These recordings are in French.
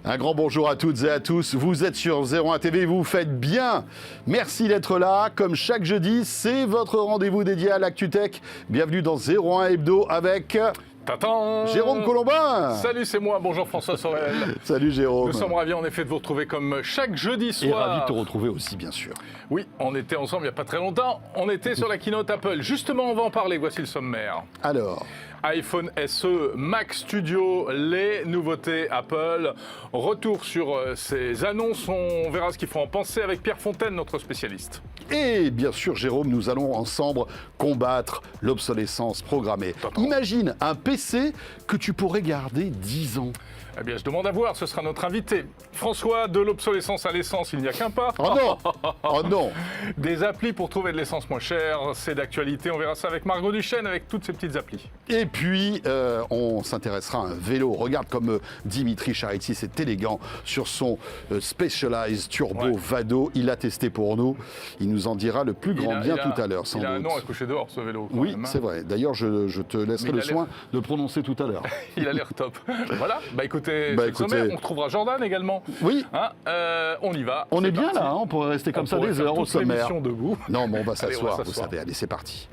Un grand bonjour à toutes et à tous. Vous êtes sur 01 TV, vous faites bien. Merci d'être là. Comme chaque jeudi, c'est votre rendez-vous dédié à l'ActuTech. Bienvenue dans 01 Hebdo avec Tatan Jérôme Colombin. Salut, c'est moi. Bonjour François Sorel. Salut Jérôme. Nous sommes ravis en effet de vous retrouver comme chaque jeudi soir. Et ravis de te retrouver aussi, bien sûr. Oui, on était ensemble il n'y a pas très longtemps. On était sur la keynote Apple. Justement, on va en parler. Voici le sommaire. Alors, iPhone SE, Mac Studio, les nouveautés Apple. Retour sur ces annonces. On verra ce qu'il faut en penser avec Pierre Fontaine, notre spécialiste. et bien sûr Jérôme, nous allons ensemble combattre l'obsolescence programmée. Imagine un PC que tu pourrais garder 10 ans. Eh bien, je demande à voir, ce sera notre invité. François, de l'obsolescence à l'essence, il n'y a qu'un pas. Oh non. Oh non. Des applis pour trouver de l'essence moins chère, c'est d'actualité. On verra ça avec Margot Duchesne, avec toutes ces petites applis. Et puis, on s'intéressera à un vélo. Regarde comme Dimitri Charity, c'est élégant, sur son Specialized Turbo Ouais. Vado. Il a testé pour nous. Il nous en dira le plus grand bien tout à l'heure, sans Il a un doute. nom à coucher dehors, ce vélo. quand Oui, même, hein. c'est vrai. D'ailleurs, je te laisserai Mais le il a soin de le prononcer tout à l'heure. Il a l'air top. Voilà, bah écoutez, Bah, c'est le écoutez. sommaire. On retrouvera Jordan également. Oui, Hein, on y va. on c'est est bien parti. là, hein, on pourrait rester comme On ça pourrait des faire heures au toute sommaire. l'émission debout. Non, mais on va Allez, on va s'asseoir, vous s'asseoir. savez. Allez, c'est parti.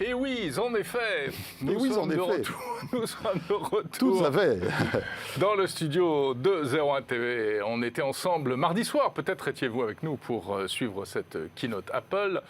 Et oui, en effet. Nous oui, sommes en de effet. retour. Nous sommes de retour. Tout à fait. Dans le studio de 01 TV, on était ensemble mardi soir. Peut-être étiez-vous avec nous pour suivre cette keynote Apple.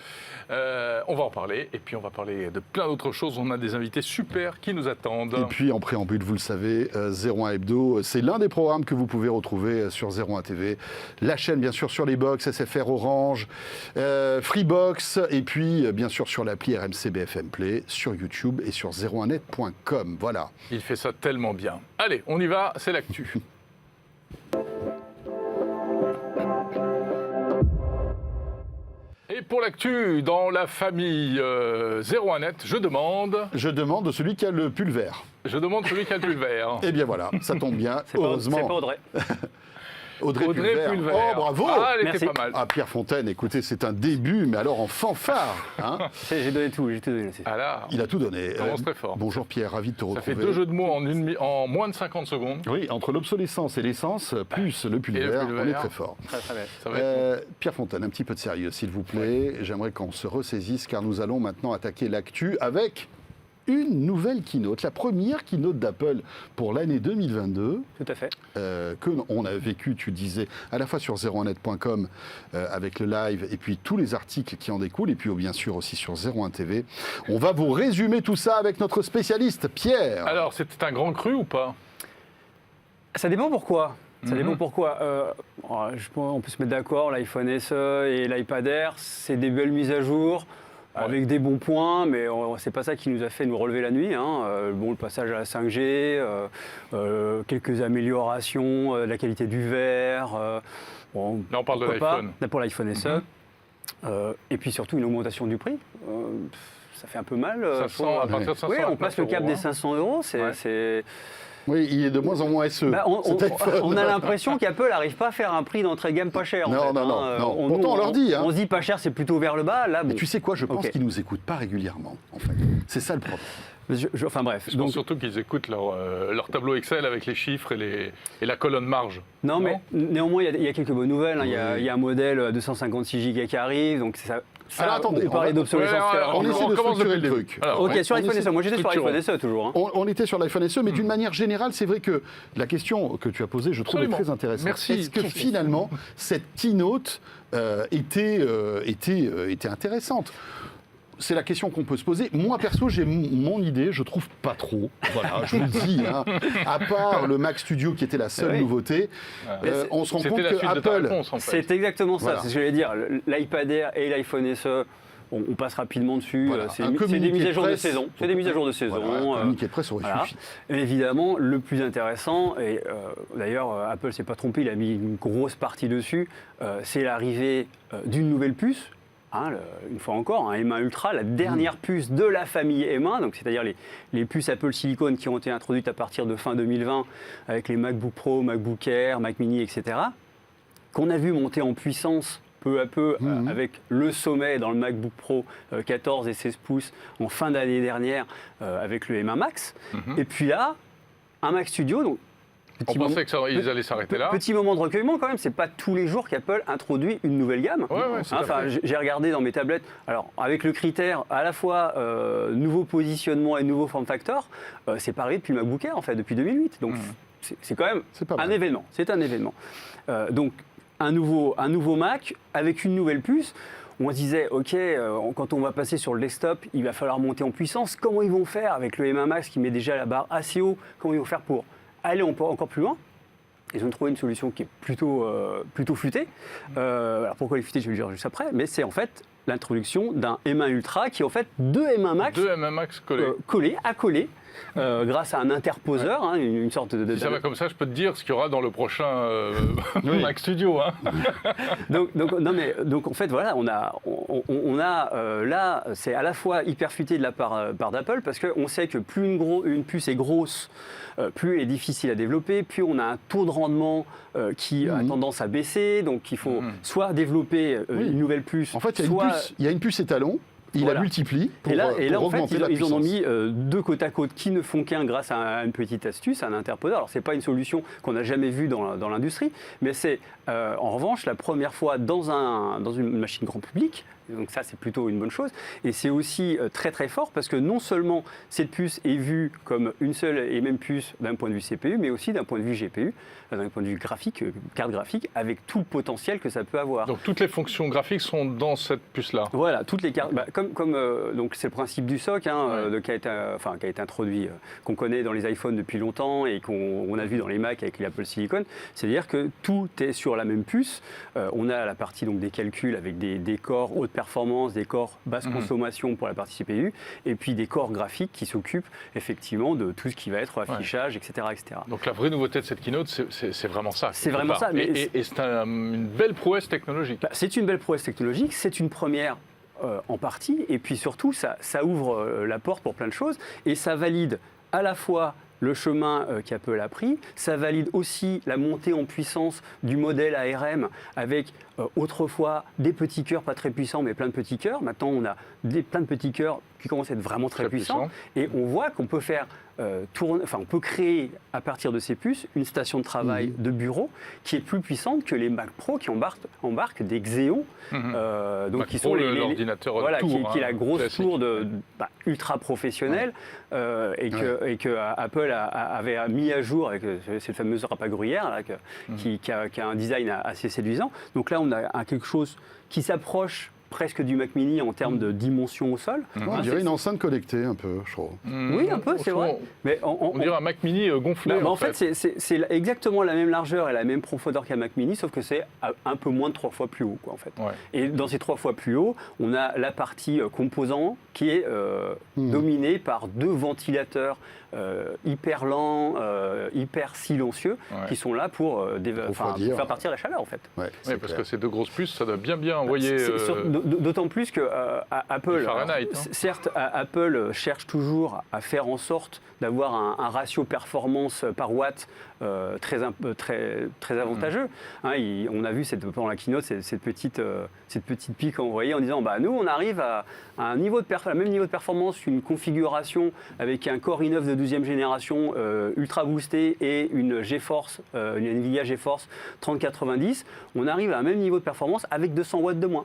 On va en parler et puis on va parler de plein d'autres choses. On a des invités super qui nous attendent. Et puis en préambule, vous le savez, 01 Hebdo, c'est l'un des programmes que vous pouvez retrouver sur 01 TV. La chaîne, bien sûr, sur les box, SFR Orange, Freebox, et puis bien sûr sur l'appli RMC BFM Play, sur YouTube et sur 01net.com. Voilà. Il fait ça tellement bien. Allez, on y va, c'est l'actu. Et pour l'actu, dans la famille 01net, je demande De celui qui a le pull vert. celui qui a le pull vert. Eh bien voilà, ça tombe bien, C'est pas heureusement. Audrey. Audrey Pulvert. Pulvert. Oh, bravo. Ah, elle Merci. était pas mal. Ah, Pierre Fontaine, écoutez, c'est un début, mais alors en fanfare. Hein. J'ai donné tout, j'ai tout donné. Ah là, Il a tout donné. commence très fort. Bonjour Pierre, ravi de te ça retrouver. fait 2 jeux de mots en moins de 50 secondes. Oui, entre l'obsolescence et l'essence, plus le pull Et le vert, pull on est vert. très fort. Très très bien. Ça va être Pierre Fontaine, un petit peu de sérieux, s'il vous plaît. J'aimerais qu'on se ressaisisse, car nous allons maintenant attaquer l'actu avec une nouvelle keynote, la première keynote d'Apple pour l'année 2022, Tout à fait. que on a vécu, tu le disais, à la fois sur 01net.com avec le live et puis tous les articles qui en découlent, et puis bien sûr aussi sur 01 TV. On va vous résumer tout ça avec notre spécialiste, Pierre. Alors, c'était un grand cru ou pas? Ça dépend pourquoi. Ça dépend pourquoi. On peut se mettre d'accord, l'iPhone SE et l'iPad Air, c'est des belles mises à jour. Avec des bons points, mais c'est pas ça qui nous a fait nous relever la nuit. Hein. Le passage à la 5G, quelques améliorations, la qualité du verre. Bon, Là, on parle de pourquoi pas. l'iPhone. Là, pour l'iPhone SE. Et puis surtout une augmentation du prix. Ça fait un peu mal. 500, à partir de 500. Oui, on passe le cap des 500 euros. Ouais. Oui, il est de moins en moins SE. On C'est peut-être fun. a l'impression qu'Apple n'arrive pas à faire un prix d'entrée de gamme pas cher. en Non, fait, non, hein. non, non. Pourtant, on leur dit, hein. On se dit pas cher, c'est plutôt vers le bas. Là, bon. Mais tu sais quoi, je pense Ok. qu'ils nous écoutent pas régulièrement, en fait. C'est ça le problème. Enfin bref. Je pense surtout qu'ils écoutent leur tableau Excel avec les chiffres et la colonne marge. Non, mais néanmoins, il y a quelques bonnes nouvelles. Hein. Oui. Il y a un modèle à 256 Go qui arrive, donc ça. Alors, attendez, on parlait d'obsolescence. Ouais, tout à l'heure. on essaie de recommence structurer depuis le début. truc. Alors, Ok, ouais. sur on l'iPhone essaie SE. Moi, j'étais sur structurons. l'iPhone SE toujours. Hein. On était sur l'iPhone SE, mais d'une manière générale, c'est vrai que la question que tu as posée, je trouve Absolument. très intéressante. Merci. Est-ce que finalement, cette keynote était intéressante ? C'est la question qu'on peut se poser. Moi, perso, j'ai mon idée, je trouve pas trop. Voilà, je vous le dis. Hein. À part le Mac Studio qui était la seule Oui. nouveauté, on se rend compte C'était la que suite de ta Apple... réponse, en fait. C'est exactement ça, Voilà. c'est ce que j'allais dire. L'iPad Air et l'iPhone SE, on passe rapidement dessus. Voilà, C'est un des communiqué mises à jour de presse. saison. C'est des mises à jour de saison. Voilà, un communiqué de presse aurait Voilà. suffi. Et évidemment, le plus intéressant, et d'ailleurs Apple ne s'est pas trompé, il a mis une grosse partie dessus, c'est l'arrivée d'une nouvelle puce une fois encore, un M1 Ultra, la dernière puce de la famille M1, donc c'est-à-dire les puces Apple Silicon qui ont été introduites à partir de fin 2020 avec les MacBook Pro, MacBook Air, Mac Mini, etc., qu'on a vu monter en puissance peu à peu avec le sommet dans le MacBook Pro 14 et 16 pouces en fin d'année dernière avec le M1 Max. Et puis là, un Mac Studio, donc on pensait qu'ils allaient s'arrêter là. Petit moment de recueillement quand même, c'est pas tous les jours qu'Apple introduit une nouvelle gamme. J'ai regardé dans mes tablettes, alors avec le critère à la fois nouveau positionnement et nouveau form factor, c'est pas arrivé depuis le MacBook Air en fait, depuis 2008. Donc c'est quand même un événement. C'est un événement. Donc un nouveau Mac avec une nouvelle puce. On se disait, OK, quand on va passer sur le desktop, il va falloir monter en puissance. Comment ils vont faire avec le M1 Max qui met déjà la barre assez haut? Comment ils vont faire pour aller encore plus loin? Ils ont trouvé une solution qui est plutôt futée. Alors pourquoi elle est futée, je vais le dire juste après. Mais c'est en fait l'introduction d'un M1 Ultra qui est en fait deux M1 Max, accolés. Grâce à un interposeur, une sorte de... Si ça va comme ça, je peux te dire ce qu'il y aura dans le prochain Mac Studio. donc en fait, voilà, on a là, c'est à la fois hyper futé de la part d'Apple, parce qu'on sait que plus une puce est grosse, plus elle est difficile à développer, plus on a un taux de rendement qui a tendance à baisser, donc il faut soit développer une nouvelle puce, en fait, il y a une puce étalon. Il la multiplie pour augmenter la puissance. Ils en ont mis deux côte à côte qui ne font qu'un grâce à une petite astuce, un interposeur. Alors, ce n'est pas une solution qu'on n'a jamais vue dans l'industrie, mais c'est en revanche la première fois dans une machine grand public. Donc ça, c'est plutôt une bonne chose. Et c'est aussi très très fort parce que non seulement cette puce est vue comme une seule et même puce d'un point de vue CPU, mais aussi d'un point de vue GPU, d'un point de vue graphique, carte graphique, avec tout le potentiel que ça peut avoir. Donc toutes les fonctions graphiques sont dans cette puce-là. Voilà, toutes les cartes. Donc c'est le principe du SoC qui a été introduit, qu'on connaît dans les iPhones depuis longtemps et qu'on a vu dans les Mac avec l'Apple Silicon. C'est-à-dire que tout est sur la même puce. On a la partie donc des calculs avec des corps haute performance, des corps basse consommation pour la partie CPU, et puis des corps graphiques qui s'occupent effectivement de tout ce qui va être affichage, etc., etc. Donc la vraie nouveauté de cette keynote, c'est vraiment ça. C'est vraiment ça. Et c'est une belle prouesse technologique. C'est une belle prouesse technologique, c'est une première en partie, et puis surtout, ça ouvre la porte pour plein de choses, et ça valide à la fois le chemin qu'Apple a pris, ça valide aussi la montée en puissance du modèle ARM avec autrefois des petits cœurs pas très puissants mais plein de petits cœurs. Maintenant on a plein de petits cœurs qui commencent à être vraiment très puissants et on voit qu'on peut faire on peut créer à partir de ces puces une station de travail de bureau qui est plus puissante que les Mac Pro qui embarquent des Xeon, donc qui sont l'ordinateur qui est la grosse tour ultra professionnelle et que Apple avait mis à jour avec cette fameuse râpe à gruyère là, qui a un design assez séduisant. Donc là on a quelque chose qui s'approche presque du Mac Mini en termes de dimension au sol. On dirait une enceinte connectée un peu, je trouve. Oui, un peu, c'est vrai. Mais on dirait un Mac Mini gonflé. En fait, c'est exactement la même largeur et la même profondeur qu'un Mac Mini, sauf que c'est un peu moins de 3 fois plus haut, quoi, en fait. Et dans ces 3 fois plus haut, on a la partie composant qui est dominée par 2 ventilateurs hyper lents, hyper silencieux, qui sont là pour faire partir la chaleur, en fait. Parce que ces 2 grosses puces, ça doit bien envoyer... D'autant plus que Apple, certes, Apple cherche toujours à faire en sorte d'avoir un ratio performance par watt très avantageux. On a vu pendant la keynote cette petite pique envoyée en disant nous on arrive à un niveau même niveau de performance, une configuration avec un Core i9 de 12e génération ultra boosté et une GeForce, une Nvidia GeForce 3090, on arrive à un même niveau de performance avec 200 watts de moins.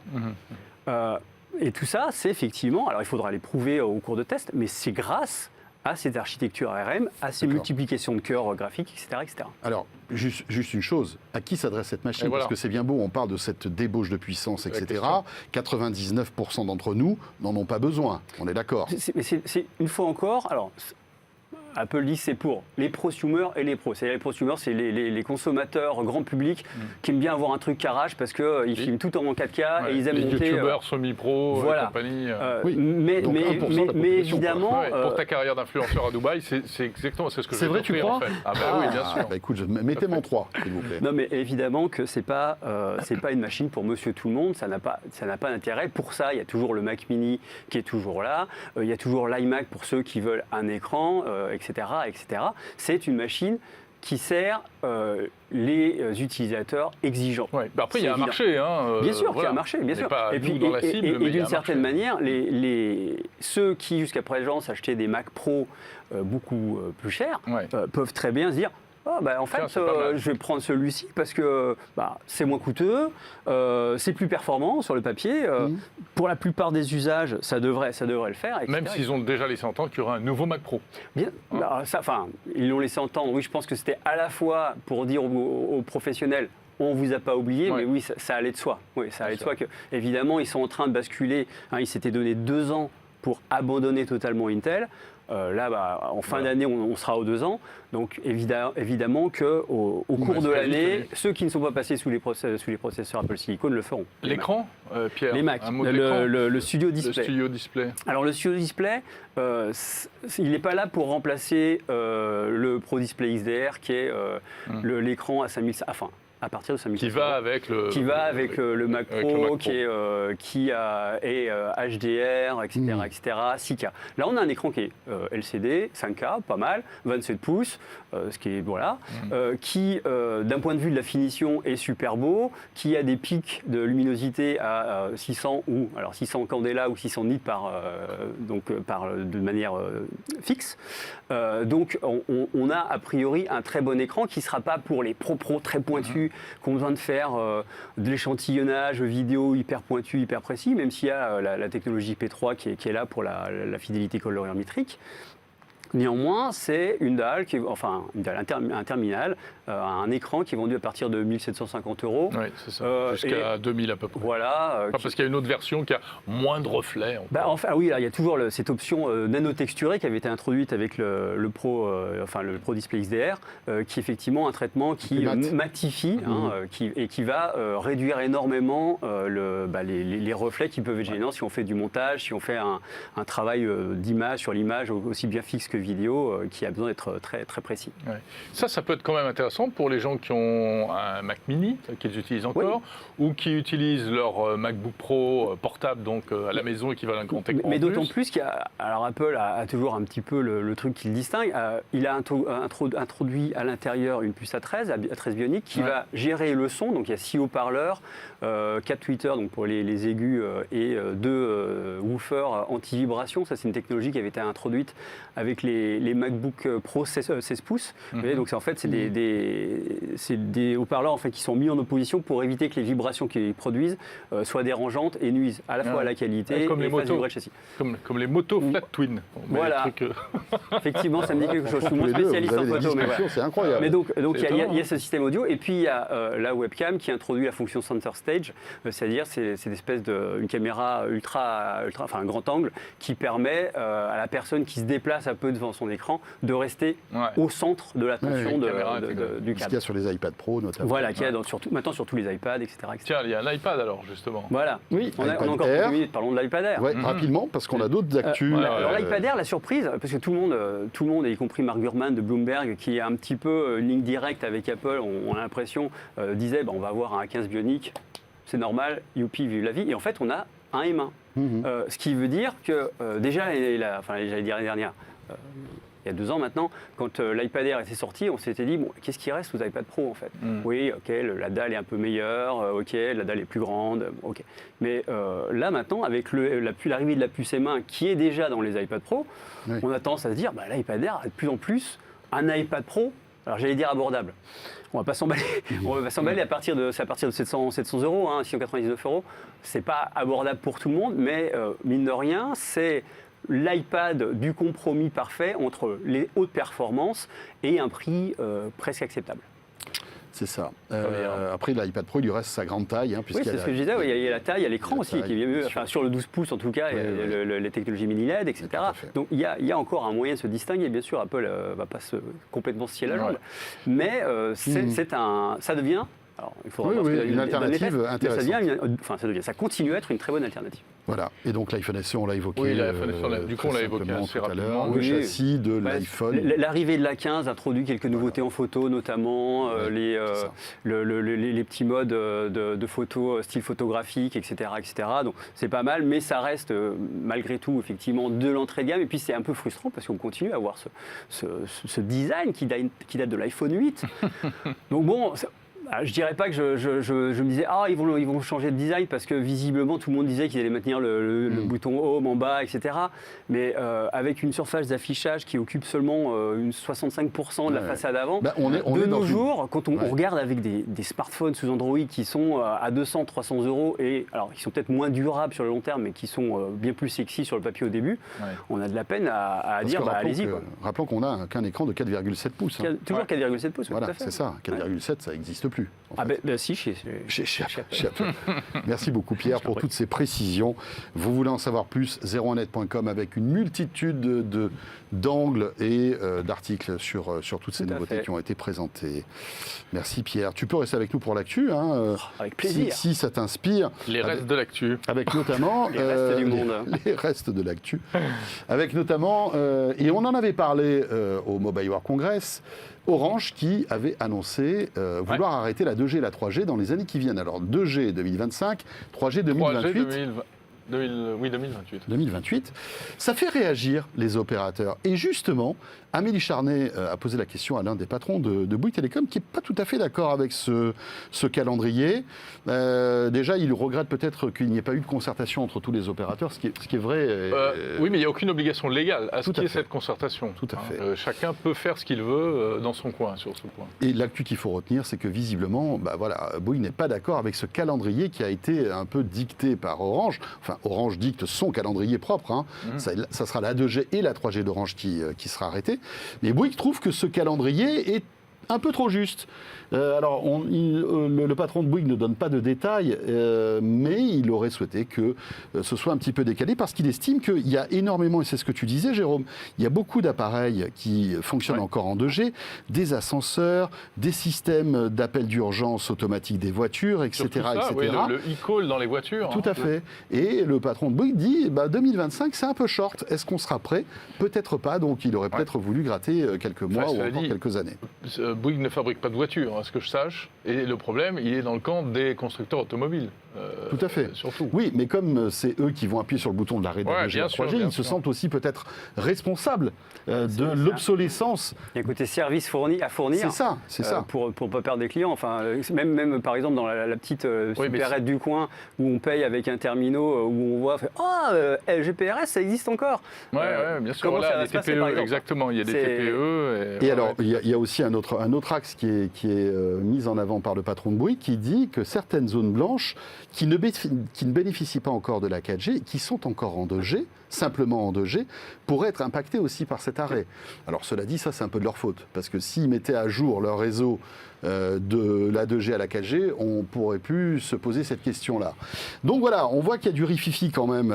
Et tout ça, c'est effectivement, alors il faudra les prouver au cours de test, mais c'est grâce à cette architecture ARM, à ces multiplications de cœurs graphiques, etc., etc. Alors, juste une chose, à qui s'adresse cette machine? Parce que c'est bien beau, on parle de cette débauche de puissance, etc. 99% d'entre nous n'en ont pas besoin, on est d'accord. C'est une fois encore, alors... Apple dit que c'est pour les prosumers et les pros. C'est-à-dire les prosumers, c'est les consommateurs grand public qui aiment bien avoir un truc carrage parce qu'ils filment tout en 4K et ils aiment les monter. youtubeurs semi-pro et compagnie. Oui. Mais Donc 1% de la population, évidemment. Ouais, pour ta carrière d'influenceur à Dubaï, c'est exactement ce que C'est j'ai vrai, tu compris, en crois fait. Ah bah oui, bien sûr. Bah, écoute, mettez-moi en 3, s'il vous plaît. Non, mais évidemment que c'est pas une machine pour Monsieur Tout le Monde. Ça n'a pas d'intérêt. Pour ça, il y a toujours le Mac Mini qui est toujours là. Il y a toujours l'iMac pour ceux qui veulent un écran, etc., etc. C'est une machine qui sert les utilisateurs exigeants. Ouais. Bah après, il y a un évident. marché. Bien sûr qu'il y a voilà. un marché, bien On sûr. n'est pas Et puis, nous dans la cible, mais il y a d'une un certaine marché. manière, ceux qui jusqu'à présent s'achetaient des Mac Pro beaucoup plus chers peuvent très bien se dire. Ah bah en fait, Tiens, c'est pas mal. je vais prendre celui-ci parce que c'est moins coûteux, c'est plus performant sur le papier. Pour la plupart des usages, ça devrait le faire. Etc. Même s'ils ont déjà laissé entendre qu'il y aura un nouveau Mac Pro. Bien, ils l'ont laissé entendre. Oui, je pense que c'était à la fois pour dire aux professionnels. On vous a pas oublié, mais oui, ça allait de soi. Oui, ça allait de soi que, évidemment, ils sont en train de basculer. Ils s'étaient donné 2 ans pour abandonner totalement Intel. Là, en fin d'année, on sera aux 2 ans. Donc, évidemment qu'au cours de l'année, ceux qui ne sont pas passés sous les processeurs Apple Silicon le feront. L'écran, Pierre. Les Mac, un mot de l'écran. le Studio Le Display. Studio Display. Alors, le Studio Display, il n'est pas là pour remplacer le Pro Display XDR, qui est l'écran à 5000. Enfin, à partir de 5000. Qui va avec le le Mac avec Pro, le Mac Pro. qui est HDR, etc., etc., 6K. Là, on a un écran qui est LCD, 5K, pas mal, 27 pouces, ce qui est qui, d'un point de vue de la finition, est super beau, qui a des pics de luminosité à 600 candela ou 600 nits de manière fixe. Donc, on a a priori un très bon écran qui ne sera pas pour les pros très pointus qui ont besoin de faire de l'échantillonnage vidéo hyper pointu, hyper précis, même s'il y a la technologie P3 qui est là pour la fidélité colorimétrique. Néanmoins, c'est une dalle, un terminal, un écran qui est vendu à partir de 1 750 €. Oui, c'est ça. Jusqu'à 2000 à peu près. Voilà. Parce qu'il y a une autre version qui a moins de reflets. Oui, il y a toujours cette option nanotexturée qui avait été introduite avec le Pro Display XDR, qui est effectivement un traitement qui matifie et qui va réduire énormément les reflets qui peuvent être gênants si on fait du montage, si on fait un travail d'image sur l'image aussi bien fixe que vidéo qui a besoin d'être très, très précis. Ouais. Ça peut être quand même intéressant pour les gens qui ont un Mac Mini, qu'ils utilisent encore, ou qui utilisent leur MacBook Pro portable, donc à la maison, équivalent à un grand écran. Mais d'autant plus alors Apple a toujours un petit peu le truc qui le distingue. Il a introduit à l'intérieur une puce A13 Bionic qui va gérer le son. Donc il y a 6 haut-parleurs, 4 tweeters donc pour les aigus et 2 woofers anti-vibration. Ça, c'est une technologie qui avait été introduite avec les MacBook Pro 16 pouces. Et donc, c'est des haut-parleurs qui sont mis en opposition pour éviter que les vibrations qu'ils produisent soient dérangeantes et nuisent à la fois à la qualité et fassent vibrer le châssis. Comme les motos Flat Twin. Voilà. Effectivement, ça me dit quelque chose. Je suis moins spécialiste en photo. C'est incroyable. Mais donc il y a ce système audio et puis il y a la webcam qui introduit la fonction Center Stage, c'est-à-dire c'est une espèce une caméra un grand angle qui permet à la personne qui se déplace un peu devant son écran de rester au centre de l'attention du cadre. Ce qu'il y a sur les iPad Pro notamment. Voilà, qu'il y a maintenant sur tous les iPads, etc. Tiens, il y a un iPad alors justement. Voilà, oui, on a encore quelques minutes, parlons de l'iPad Air. Rapidement, parce qu'on a d'autres actus. Alors l'iPad Air, la surprise, parce que tout le monde, y compris Mark Gurman de Bloomberg, qui est un petit peu une ligne directe avec Apple, on a l'impression, disait on va avoir un A15 Bionic, c'est normal, youpi, vive la vie. Et en fait, on a un M1. Ce qui veut dire que déjà, j'allais dire l'année dernière, il y a 2 ans maintenant, quand l'iPad Air était sorti, on s'était dit, qu'est-ce qui reste aux iPad Pro en fait ? Oui, ok, la dalle est un peu meilleure, ok, la dalle est plus grande, ok. Mais là maintenant, avec l'arrivée de la puce M1 qui est déjà dans les iPad Pro, on a tendance à se dire, l'iPad Air a de plus en plus un iPad Pro, alors j'allais dire abordable. On va pas s'emballer. On va s'emballer à partir de 700 €, 699 €. C'est pas abordable pour tout le monde, mais mine de rien, c'est l'iPad du compromis parfait entre les hautes performances et un prix presque acceptable. C'est ça. bien. Après, l'iPad Pro, il lui reste sa grande taille. Oui, c'est ce que je disais. Il y a la taille, il y a l'écran aussi, qui est bien mieux. Enfin, sur le 12 pouces, en tout cas, il y a les technologies mini LED, etc. Tout à fait. Donc, il y a encore un moyen de se distinguer. Bien sûr, Apple ne va pas complètement se scier la jambe. Mais ça devient... Alors, il faudra voir une alternative intéressante. Ça continue à être une très bonne alternative. Voilà. Et donc l'iPhone SE, on l'a évoqué. Oui, l'iPhone SE, du coup, on l'a évoqué assez tout à l'heure. rapidement. Le châssis de l'iPhone. L'arrivée de la 15 introduit quelques nouveautés en photo, notamment les petits modes de photo, style photographique, etc., etc. Donc c'est pas mal, mais ça reste malgré tout effectivement de l'entrée de gamme. Et puis c'est un peu frustrant parce qu'on continue à avoir ce design qui date de l'iPhone 8. Donc bon. Je dirais pas que je me disais ils vont changer de design parce que visiblement tout le monde disait qu'ils allaient maintenir le bouton Home en bas, etc. Mais avec une surface d'affichage qui occupe seulement 65% de la façade avant, on est nos jours, quand on regarde avec des smartphones sous Android qui sont à 200-300 euros et alors qui sont peut-être moins durables sur le long terme, mais qui sont bien plus sexy sur le papier au début, on a de la peine à dire allez-y. Rappelons qu'on a qu'un écran de 4,7 pouces. Toujours 4,7 pouces. Voilà, c'est ça. 4,7, ça n'existe plus. Si, chez Apple. Merci beaucoup Pierre pour toutes ces précisions. Vous voulez en savoir plus, 01net.com avec une multitude d'angles et d'articles sur toutes ces nouveautés qui ont été présentées. Merci Pierre. Tu peux rester avec nous pour l'actu. Avec plaisir. Si ça t'inspire. Les restes de l'actu. Avec notamment... les restes du monde. Les restes de l'actu. Avec notamment, et on en avait parlé au Mobile World Congress, Orange qui avait annoncé vouloir arrêter la 2G et la 3G dans les années qui viennent. Alors 2G 2025, 3G 2028. 2028. 2028. Ça fait réagir les opérateurs. Et justement, Amélie Charnet a posé la question à l'un des patrons de Bouygues Télécom qui n'est pas tout à fait d'accord avec ce calendrier. Déjà, il regrette peut-être qu'il n'y ait pas eu de concertation entre tous les opérateurs, ce qui est vrai. Oui, mais il n'y a aucune obligation légale à ce qu'il y ait cette concertation. Tout à fait. Chacun peut faire ce qu'il veut dans son coin sur ce point. Et l'actu qu'il faut retenir, c'est que visiblement, Bouygues n'est pas d'accord avec ce calendrier qui a été un peu dicté par Orange. Enfin, Orange dicte son calendrier propre. Ça sera la 2G et la 3G d'Orange qui sera arrêtée. Mais Bouygues trouve que ce calendrier est un peu trop juste. Alors, le patron de Bouygues ne donne pas de détails, mais il aurait souhaité que ce soit un petit peu décalé parce qu'il estime qu'il y a énormément, et c'est ce que tu disais, Jérôme, il y a beaucoup d'appareils qui fonctionnent encore en 2G, des ascenseurs, des systèmes d'appel d'urgence automatique des voitures, etc. Oui, le e-call dans les voitures. Tout à fait. Et le patron de Bouygues dit 2025, c'est un peu short. Est-ce qu'on sera prêt? Peut-être pas. Donc, il aurait peut-être voulu gratter quelques mois ou encore quelques années. Bouygues ne fabrique pas de voitures, à ce que je sache. Et le problème, il est dans le camp des constructeurs automobiles. Tout à fait. Surtout. Oui, mais comme c'est eux qui vont appuyer sur le bouton de l'arrêt de la 2G et la 3G, ils se sentent aussi peut-être responsables de l'obsolescence. Il y a un côté service à fournir. C'est ça. Pour ne pas perdre des clients. Enfin, même par exemple dans la petite supérette du coin où on paye avec un terminal où on voit GPRS, ça existe encore. Oui, bien sûr. Voilà, les TPE, exactement. Il y a des TPE. Et alors, il y a aussi un autre axe qui est mis en avant par le patron de Bouygues qui dit que certaines zones blanches qui ne bénéficient pas encore de la 4G, qui sont encore en 2G, simplement en 2G, pourraient être impactées aussi par cet arrêt. Alors cela dit, ça c'est un peu de leur faute, parce que s'ils mettaient à jour leur réseau de la 2G à la 4G, on pourrait plus se poser cette question-là. Donc voilà, on voit qu'il y a du rififi quand même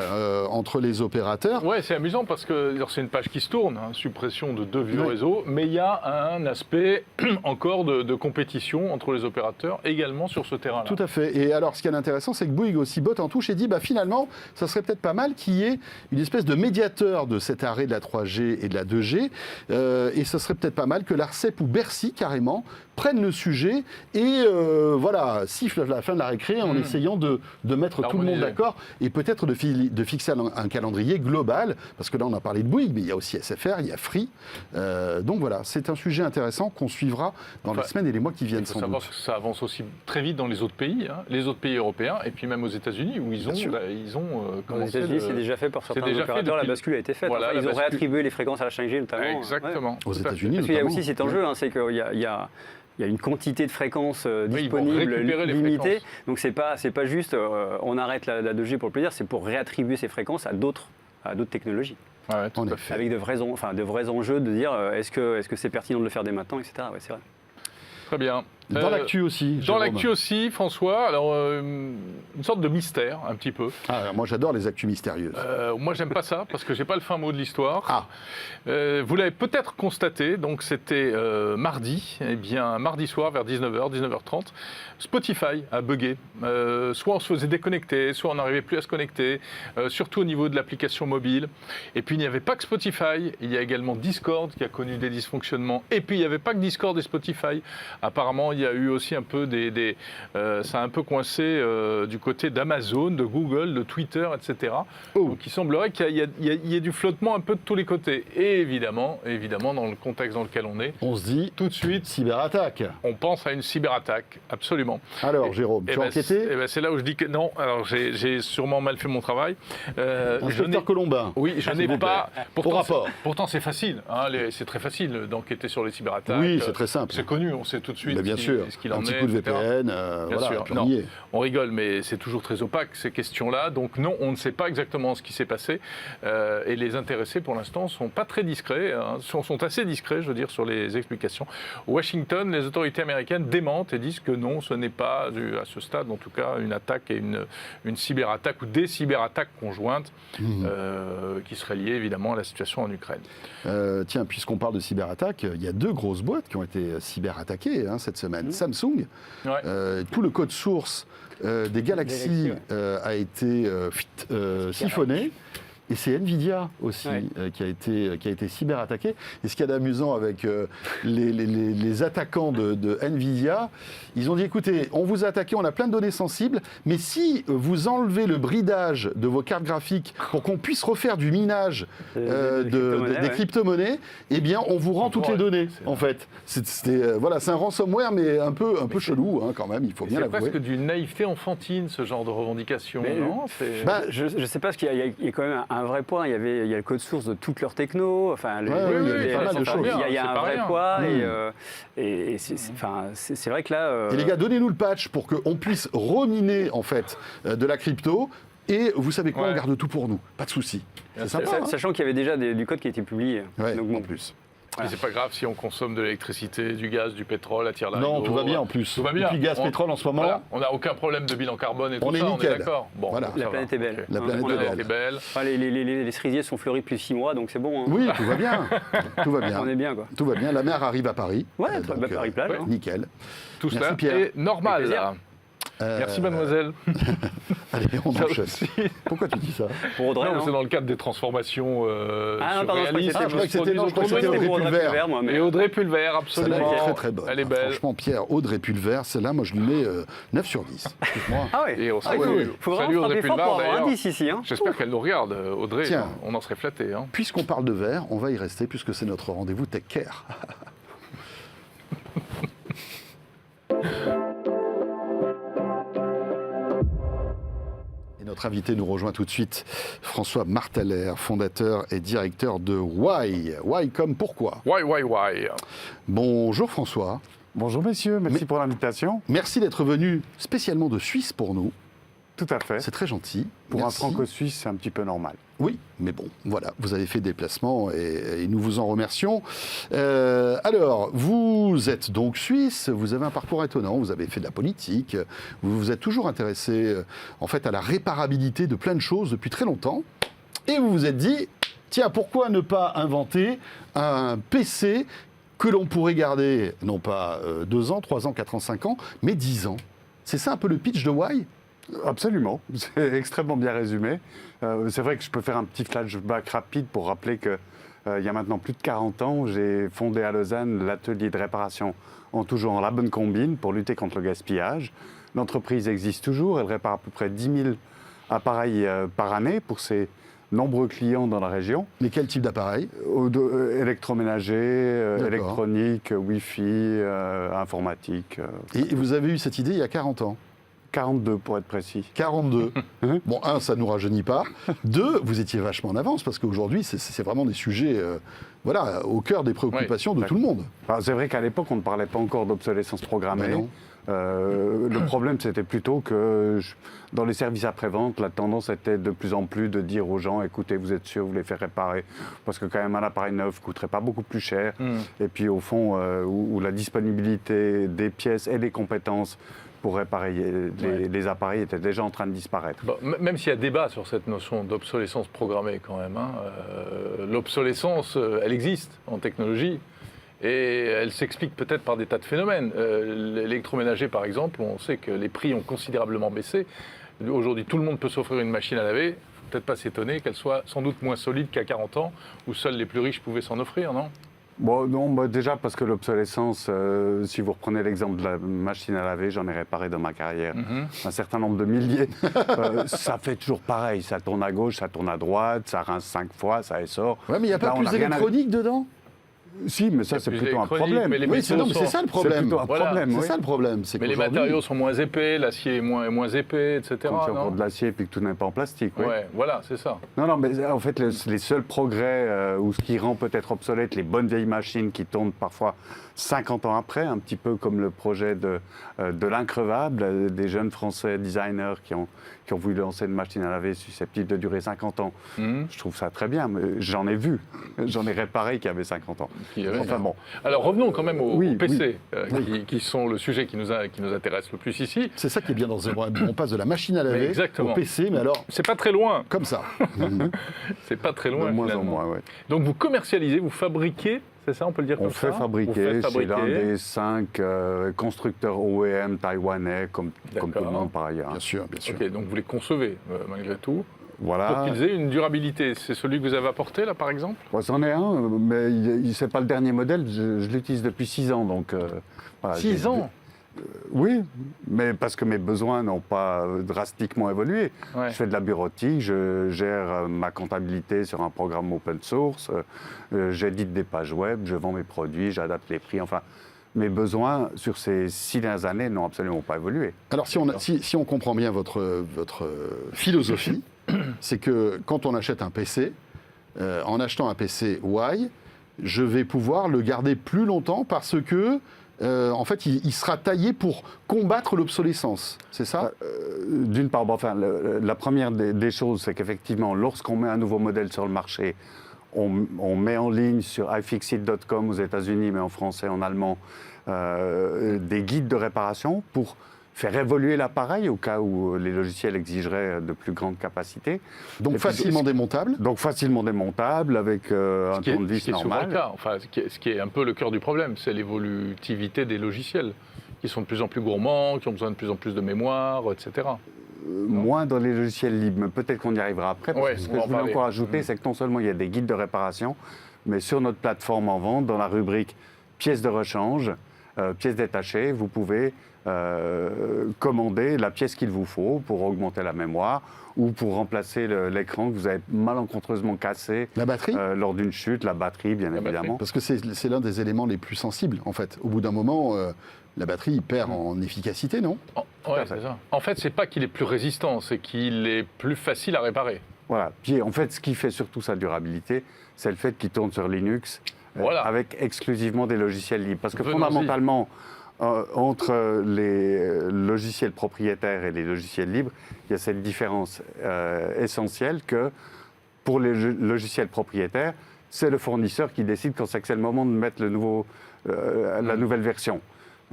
entre les opérateurs. Ouais, c'est amusant parce que c'est une page qui se tourne, suppression de 2 vieux réseaux, mais il y a un aspect encore de compétition entre les opérateurs également sur ce terrain-là. Tout à fait. Et alors, ce qui est intéressant, c'est que Bouygues aussi botte en touche et dit, finalement, ça serait peut-être pas mal qu'il y ait une espèce de médiateur de cet arrêt de la 3G et de la 2G, et ce serait peut-être pas mal que l'ARCEP ou Bercy, carrément, prennent le sujet et sifflent à la fin de la récré en essayant de mettre tout le monde d'accord et peut-être de fixer un calendrier global, parce que là on a parlé de Bouygues, mais il y a aussi SFR, il y a Free. Donc voilà, c'est un sujet intéressant qu'on suivra dans les semaines et les mois qui viennent sans doute. Que ça avance aussi très vite dans les autres pays, les autres pays européens, et puis même aux États-Unis où ils ont commencé. Aux États-Unis, c'est déjà fait pour certains opérateurs, la bascule a été faite. Voilà, ils ont réattribué les fréquences à la 5G notamment. Exactement. Aux États-Unis, parce qu'il y a aussi cet enjeu, c'est qu'il y a une quantité de fréquences disponibles limitée. Donc c'est pas juste on arrête la 2G pour le plaisir, c'est pour réattribuer ces fréquences à d'autres technologies. Ouais, tout à fait. Avec de vrais enjeux de dire est-ce que c'est pertinent de le faire dès maintenant, etc. Ouais, c'est vrai. Très bien. Dans l'actu aussi. Dans Jérôme. l'actu aussi, François. Alors, une sorte de mystère, un petit peu. Ah, moi, j'adore les actus mystérieuses. Moi, j'aime pas ça parce que j'ai pas le fin mot de l'histoire. Ah. Vous l'avez peut-être constaté. Donc, c'était mardi. Eh bien, mardi soir vers 19h, 19h30, Spotify a bugué. Soit on se faisait déconnecter, soit on n'arrivait plus à se connecter. Surtout au niveau de l'application mobile. Et puis, il n'y avait pas que Spotify. Il y a également Discord qui a connu des dysfonctionnements. Et puis, il n'y avait pas que Discord et Spotify. Apparemment, il y a eu aussi un peu ça a un peu coincé du côté d'Amazon, de Google, de Twitter, etc. Oh. Donc il semblerait qu'il y ait du flottement un peu de tous les côtés. Et évidemment, dans le contexte dans lequel on est, On se dit, tout de suite, cyberattaque. on pense à une cyberattaque, absolument. Alors, Jérôme, tu as enquêté c'est là où je dis que non. Alors j'ai sûrement mal fait mon travail. Inspecteur Colombin. Oui, je n'ai S'il vous pas. plaît. Au rapport. Pourtant, c'est facile. Hein, c'est très facile d'enquêter sur les cyberattaques. Oui, c'est très simple. C'est connu, on sait tout de suite. Mais bien sûr. ce qu'il en Un petit est, coup de etc. VPN, Bien voilà, sûr. puis Non, on y est. on rigole, mais c'est toujours très opaque, ces questions-là. Donc non, on ne sait pas exactement ce qui s'est passé. Et les intéressés, pour l'instant, ne sont pas très discrets, sont assez discrets, je veux dire, sur les explications. Washington, les autorités américaines démentent et disent que non, ce n'est pas, à ce stade, en tout cas, une attaque et une cyberattaque ou des cyberattaques conjointes qui seraient liées, évidemment, à la situation en Ukraine. Tiens, puisqu'on parle de cyberattaque, il y a 2 grosses boîtes qui ont été cyberattaquées cette semaine. Samsung, Ouais. tout le code source des Galaxy a été siphonné. Et c'est Nvidia aussi qui a été cyberattaqué. Et ce qu'il y a d'amusant avec les attaquants de Nvidia, ils ont dit, écoutez, on vous a attaqué, on a plein de données sensibles, mais si vous enlevez le bridage de vos cartes graphiques pour qu'on puisse refaire du minage des crypto-monnaies, eh bien, on vous rend toutes les données, en fait. C'est un ransomware, mais un peu chelou, quand même, il faut bien l'avouer. C'est presque d'une naïveté enfantine, ce genre de revendication, non Je ne sais pas, parce qu'il y a quand même un vrai poids. Il y a le code source de toute leur techno. Enfin, il y a pas mal de choses. Il y a un vrai poids. Et c'est vrai que là... Et les gars, donnez-nous le patch pour qu'on puisse reminer, en fait, de la crypto. Et vous savez quoi, on garde tout pour nous. Pas de souci. C'est sympa. Sachant qu'il y avait déjà du code qui a été publié. Ouais, Donc, bon. en plus. Mais c'est pas grave si on consomme de l'électricité, du gaz, du pétrole à tire Non, tout va bien en plus. Tout va bien. Et puis gaz, pétrole en ce moment. Voilà, on n'a aucun problème de bilan carbone et tout On est ça, nickel. on est d'accord. Bon, Voilà. La planète est belle. La planète est belle. Enfin, les cerisiers sont fleuris depuis 6 mois, donc c'est bon. Oui, tout va bien. Tout va bien. On est bien, quoi. Tout va bien. La mer arrive à Paris. Ouais, Paris-Plage. Nickel. Tout Merci, cela Pierre. est normal. Avec plaisir. Merci mademoiselle. Allez, on Ça enchaîne. aussi. Pourquoi tu dis ça Pour Audrey, Non, non c'est dans le cadre des transformations non, pardon, surréalistes. je crois que c'était Audrey Pulver. Et Audrey Pulver, Celle-là absolument. est très très bonne. Elle est belle. Franchement, Pierre, Audrey Pulver, celle-là, moi je lui mets 9 sur 10. Excuse-moi. Ah ouais. Et on Ah oui, salue, faut salue vraiment Audrey frapper fort Pulver pour avoir d'ailleurs. un 10 ici. Hein. J'espère qu'elle nous regarde, Audrey. Tiens. On en serait flattés. Hein. Puisqu'on parle de verre, on va y rester puisque c'est notre rendez-vous Tech Care. Et notre invité nous rejoint tout de suite, François Marteller, fondateur et directeur de Why. Why comme pourquoi. Why. Bonjour François. Bonjour messieurs, merci pour l'invitation. Merci d'être venu spécialement de Suisse pour nous. Tout à fait. C'est très gentil. Pour Merci. un franco-suisse, c'est un petit peu normal. Oui, mais bon, voilà, vous avez fait des déplacements et nous vous en remercions. Alors, vous êtes donc suisse, vous avez un parcours étonnant, vous avez fait de la politique, vous vous êtes toujours intéressé en fait à la réparabilité de plein de choses depuis très longtemps, et vous vous êtes dit, tiens, pourquoi ne pas inventer un PC que l'on pourrait garder, non pas 2 ans, 3 ans, 4 ans, 5 ans, mais 10 ans. C'est ça un peu le pitch de Why ? Absolument, c'est extrêmement bien résumé. C'est vrai que je peux faire un petit flashback rapide pour rappeler que il y a maintenant plus de 40 ans, j'ai fondé à Lausanne l'atelier de réparation en tout genre La Bonne Combine pour lutter contre le gaspillage. L'entreprise existe toujours, elle répare à peu près 10 000 appareils par année pour ses nombreux clients dans la région. Mais quel type d'appareil ? Électroménager, D'accord. électronique, Wi-Fi, informatique. Et vous avez eu cette idée il y a 40 ans. 42 pour être précis. 42. Bon, 1, ça ne nous rajeunit pas. 2, vous étiez vachement en avance parce qu'aujourd'hui, c'est vraiment des sujets voilà, au cœur des préoccupations de tout le monde. Alors, c'est vrai qu'à l'époque, on ne parlait pas encore d'obsolescence programmée. Ben non. Le problème, c'était plutôt que dans les services après-vente, la tendance était de plus en plus de dire aux gens, écoutez, vous êtes sûr, vous les faites réparer, parce que quand même un appareil neuf ne coûterait pas beaucoup plus cher. Et puis au fond, où la disponibilité des pièces et des compétences pour réparer les appareils était déjà en train de disparaître. Bon, même s'il y a débat sur cette notion d'obsolescence programmée quand même, l'obsolescence, elle existe en technologie. Et elle s'explique peut-être par des tas de phénomènes. L'électroménager, par exemple, on sait que les prix ont considérablement baissé. Aujourd'hui, tout le monde peut s'offrir une machine à laver. Il ne faut peut-être pas s'étonner qu'elle soit sans doute moins solide qu'à 40 ans, où seuls les plus riches pouvaient s'en offrir, non ? Bon, non, déjà parce que l'obsolescence, si vous reprenez l'exemple de la machine à laver, j'en ai réparé dans ma carrière un certain nombre de milliers. Ça fait toujours pareil, ça tourne à gauche, ça tourne à droite, ça rince 5 fois, ça essort. Ouais, mais il n'y a pas Là, on plus a rien à- d'électronique dedans? Si, mais ça c'est plus plutôt un électronique, problème. mais les Oui, métaux non, mais sont- c'est ça le C'est problème. plutôt un Voilà. problème, C'est oui. ça le problème. C'est Mais les qu'aujourd'hui- matériaux sont moins épais, l'acier est moins épais, etc. Quand il y a non encore de l'acier et puis que tout n'est pas en plastique. Oui. Ouais, voilà, c'est ça. Non, mais en fait, les seuls progrès, ou ce qui rend peut-être obsolète les bonnes vieilles machines qui tournent parfois 50 ans après, un petit peu comme le projet de l'increvable, des jeunes Français designers qui ont voulu lancer une machine à laver susceptible de durer 50 ans. Je trouve ça très bien, mais j'en ai vu, j'en ai réparé qui avaient 50 ans. Enfin bon. Alors revenons quand même aux Oui, PC, qui sont le sujet qui nous intéresse le plus ici. C'est ça qui est bien dans Zero Hebdo. On passe de la machine à Mais laver exactement. au PC, mais alors C'est pas très loin. comme ça. C'est pas très loin. De moins en finalement. moins, oui. Donc vous commercialisez, vous fabriquez, c'est ça, on peut le dire On comme fait ça fabriquer, Vous c'est faites l'un fabriquer. des 5 constructeurs OEM taïwanais, comme tout le D'accord. monde par ailleurs. Bien sûr, bien sûr. Ok, donc vous les concevez malgré tout. Voilà. Pour qu'ils aient une durabilité. C'est celui que vous avez apporté là par exemple Bon, c'en est un, mais c'est pas le dernier modèle. Je l'utilise depuis 6 ans, donc. Voilà, 6 ans Oui, mais parce que mes besoins n'ont pas drastiquement évolué. Ouais. Je fais de la bureautique, je gère ma comptabilité sur un programme open source, j'édite des pages web, je vends mes produits, j'adapte les prix. Enfin, mes besoins sur ces 6 dernières années n'ont absolument pas évolué. Alors, si on comprend bien votre philosophie, c'est que quand on achète un PC, en achetant un PC Y, je vais pouvoir le garder plus longtemps parce que, en fait, il sera taillé pour combattre l'obsolescence. C'est ça? D'une part, bon, enfin, la première des choses, c'est qu'effectivement, lorsqu'on met un nouveau modèle sur le marché, on met en ligne sur iFixit.com aux États-Unis, mais en français, en allemand, des guides de réparation pour faire évoluer l'appareil au cas où les logiciels exigeraient de plus grandes capacités. Donc Et puis, facilement démontable. Donc facilement démontable avec un Ce qui est tournevis souvent le normal. cas. Enfin, ce qui est un peu le cœur du problème, c'est l'évolutivité des logiciels, qui sont de plus en plus gourmands, qui ont besoin de plus en plus de mémoire, etc. Moins dans les logiciels libres, mais peut-être qu'on y arrivera après. Ouais, Ce on que va je en voulais parler. encore ajouter, c'est que non seulement il y a des guides de réparation, mais sur notre plateforme en vente, dans la rubrique pièces de rechange, pièces détachées, vous pouvez commander la pièce qu'il vous faut pour augmenter la mémoire ou pour remplacer l'écran que vous avez malencontreusement cassé La batterie? lors d'une chute, la batterie bien La batterie. évidemment. Parce que c'est l'un des éléments les plus sensibles, en fait. Au bout d'un moment, la batterie il perd en efficacité, non? Ouais, c'est ça. En fait, c'est pas qu'il est plus résistant, c'est qu'il est plus facile à réparer. Voilà. Puis en fait, ce qui fait surtout sa durabilité, c'est le fait qu'il tourne sur Linux Voilà. avec exclusivement des logiciels libres. Parce que Venons-y. fondamentalement, entre les logiciels propriétaires et les logiciels libres, il y a cette différence essentielle que pour les logiciels propriétaires, c'est le fournisseur qui décide quand c'est que c'est le moment de mettre la nouvelle version.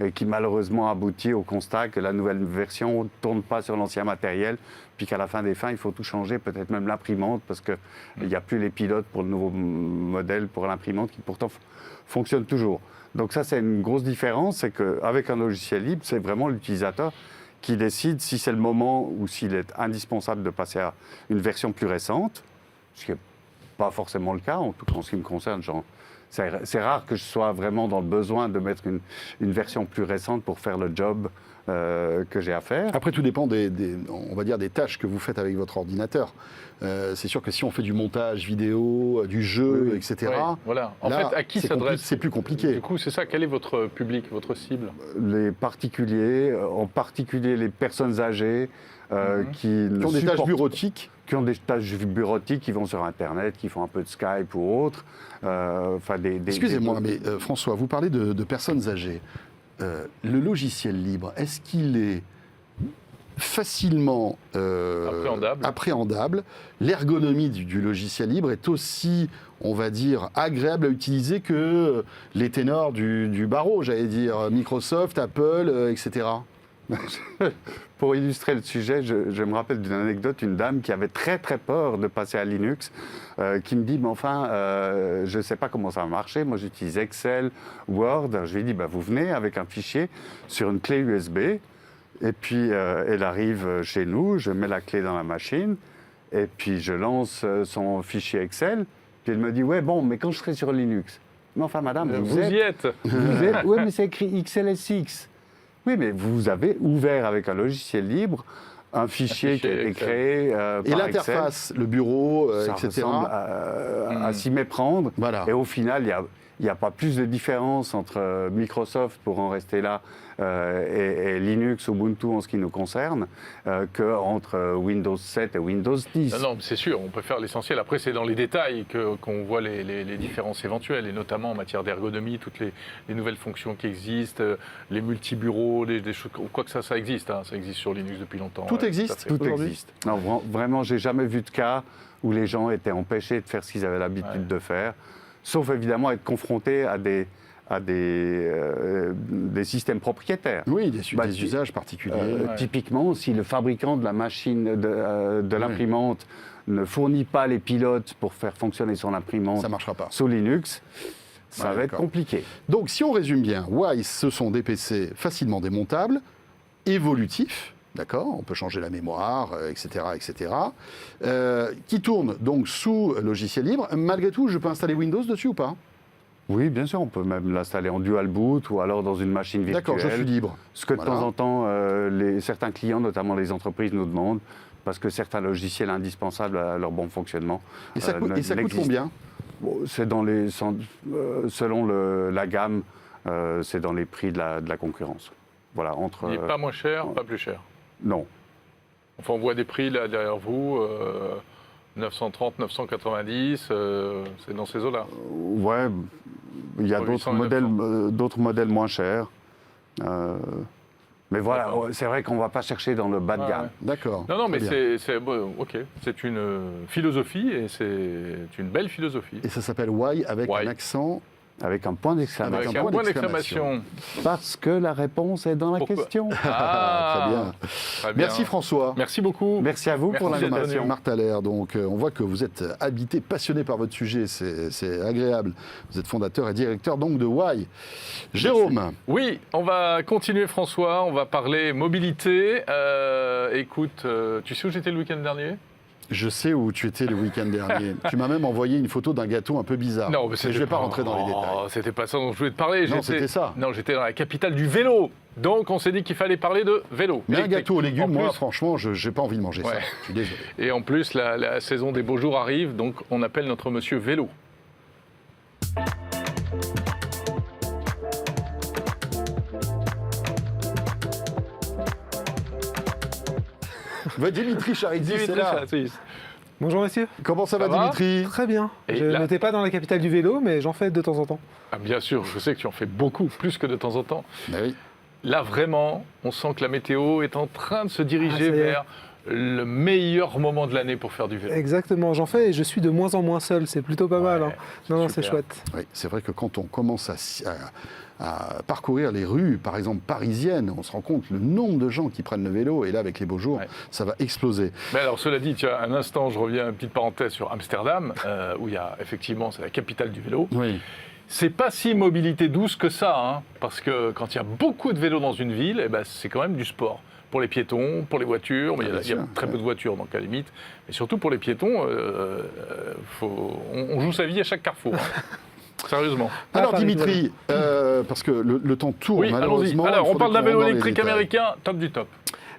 Et qui malheureusement aboutit au constat que la nouvelle version ne tourne pas sur l'ancien matériel, puis qu'à la fin des fins, il faut tout changer, peut-être même l'imprimante, parce qu'il n'y a plus les pilotes pour le nouveau modèle, pour l'imprimante, qui pourtant fonctionne toujours. Donc ça, c'est une grosse différence, c'est qu'avec un logiciel libre, c'est vraiment l'utilisateur qui décide si c'est le moment ou s'il est indispensable de passer à une version plus récente, ce qui n'est pas forcément le cas, en tout cas en ce qui me concerne, c'est rare que je sois vraiment dans le besoin de mettre une version plus récente pour faire le job que j'ai à faire. Après, tout dépend on va dire, des tâches que vous faites avec votre ordinateur. C'est sûr que si on fait du montage vidéo, du jeu, Oui. etc., Ouais, voilà. En là, fait, à qui c'est s'adresse c'est plus compliqué. Du coup, c'est ça. Quel est votre public, votre cible? Les particuliers, en particulier les personnes âgées qui Qui ont des tâches bureautiques. qui ont des tâches bureautiques, qui vont sur Internet, qui font un peu de Skype ou autre. Excusez-moi, mais François, vous parlez de personnes âgées. le logiciel libre, est-ce qu'il est facilement appréhendable? L'ergonomie du logiciel libre est aussi, on va dire, agréable à utiliser que les ténors du barreau, j'allais dire, Microsoft, Apple, etc. Pour illustrer le sujet, je me rappelle d'une anecdote, une dame qui avait très très peur de passer à Linux, qui me dit, mais enfin, je ne sais pas comment ça va marcher, moi j'utilise Excel, Word. Je lui ai dit, bah, vous venez avec un fichier sur une clé USB, et puis elle arrive chez nous, je mets la clé dans la machine, et puis je lance son fichier Excel, puis elle me dit, ouais bon, mais quand je serai sur Linux. Mais enfin madame, Vous y êtes. oui, mais c'est écrit XLSX. Oui, mais vous avez ouvert avec un logiciel libre un fichier qui a été créé par et l'interface, le bureau, ça etc. ressemble à s'y méprendre. Voilà. Et au final, il n'y a pas plus de différence entre Microsoft, pour en rester là, et Linux, Ubuntu en ce qui nous concerne, qu'entre Windows 7 et Windows 10. Non, non, c'est sûr, on peut faire l'essentiel. Après, c'est dans les détails qu'on voit les différences éventuelles, et notamment en matière d'ergonomie, toutes les nouvelles fonctions qui existent, les multibureaux, des choses, quoi que ça existe. Hein, ça existe sur Linux depuis longtemps. Tout existe. Tout existe. Non, vraiment, j'ai jamais vu de cas où les gens étaient empêchés de faire ce qu'ils avaient l'habitude de faire, sauf évidemment être confrontés à des systèmes propriétaires. Oui, des usages particuliers. Typiquement, si le fabricant de la machine, de l'imprimante, ne fournit pas les pilotes pour faire fonctionner son imprimante Ça marchera pas. sous Linux, ça va être d'accord. compliqué. Donc, si on résume bien, Wise, ce sont des PC facilement démontables, évolutifs, d'accord, on peut changer la mémoire, etc., etc., qui tournent donc sous logiciel libre. Malgré tout, je peux installer Windows dessus ou pas? Oui, bien sûr, on peut même l'installer en dual boot ou alors dans une machine virtuelle. D'accord, je suis libre. Ce que de temps en temps, certains clients, notamment les entreprises, nous demandent, parce que certains logiciels indispensables à leur bon fonctionnement. Et ça coûte n'existent. combien? Bon, c'est selon la gamme, c'est dans les prix de la concurrence. Voilà, Il n'est pas moins cher, pas plus cher. Non. Enfin, on voit des prix là derrière vous, 930, 990, c'est dans ces eaux-là. Ouais, il y a d'autres modèles moins chers. Mais voilà, c'est vrai qu'on ne va pas chercher dans le bas de gamme. Ouais. D'accord. Non, mais très bien. c'est une philosophie et c'est une belle philosophie. Et ça s'appelle Why avec Why. un accent. Avec un point d'exclamation. Avec un point d'exclamation. Parce que la réponse est dans la Pourquoi question. Très bien. Très bien. Merci François. Merci beaucoup. Merci à vous pour Merci d'être l'invitation. Marc Thaler, donc on voit que vous êtes habité, passionné par votre sujet, c'est agréable. Vous êtes fondateur et directeur donc de Why. Jérôme. Oui, on va continuer François, on va parler mobilité. Écoute, tu sais où j'étais le week-end dernier ? Je sais où tu étais le week-end dernier. Tu m'as même envoyé une photo d'un gâteau un peu bizarre. Non, mais je ne vais pas rentrer dans les détails. C'était pas ça dont je voulais te parler. Non, c'était ça. Non, j'étais dans la capitale du vélo. Donc, on s'est dit qu'il fallait parler de vélo. Mais un électrique. gâteau aux légumes, En moi, plus- franchement, je n'ai pas envie de manger ça. Ouais. Je suis désolé. Et en plus, la saison des beaux jours arrive, donc on appelle notre monsieur vélo. Dimitri Charidzi, c'est là. Bonjour messieurs. Comment ça va, va Dimitri? Très bien. Et Je là- n'étais pas dans la capitale du vélo, mais j'en fais de temps en temps. Ah, bien sûr, je sais que tu en fais beaucoup, plus que de temps en temps. Ben oui. Là, vraiment, on sent que la météo est en train de se diriger ça y est. vers le meilleur moment de l'année pour faire du vélo. Exactement, j'en fais et je suis de moins en moins seul. C'est plutôt pas mal. Hein. Non, c'est super. chouette. Oui, c'est vrai que quand on commence à parcourir les rues, par exemple parisiennes, on se rend compte le nombre de gens qui prennent le vélo, et là, avec les beaux jours, Ouais. ça va exploser. Mais alors, cela dit, tu as un instant, je reviens, une petite parenthèse sur Amsterdam, où il y a effectivement, c'est la capitale du vélo. Oui. C'est pas si mobilité douce que ça, hein, parce que quand il y a beaucoup de vélos dans une ville, eh ben, c'est quand même du sport. Pour les piétons, pour les voitures, mais Ah, il y a bien sûr, très ouais. peu de voitures, donc à la limite. Mais surtout pour les piétons, on joue sa vie à chaque carrefour. Hein. Sérieusement. Ah, Alors, par Dimitri, parce que le temps tourne, Oui, allons-y. malheureusement. Alors, il on faudrait parle d'un qu'on vélo rentre dans les électrique détails. américain, top du top.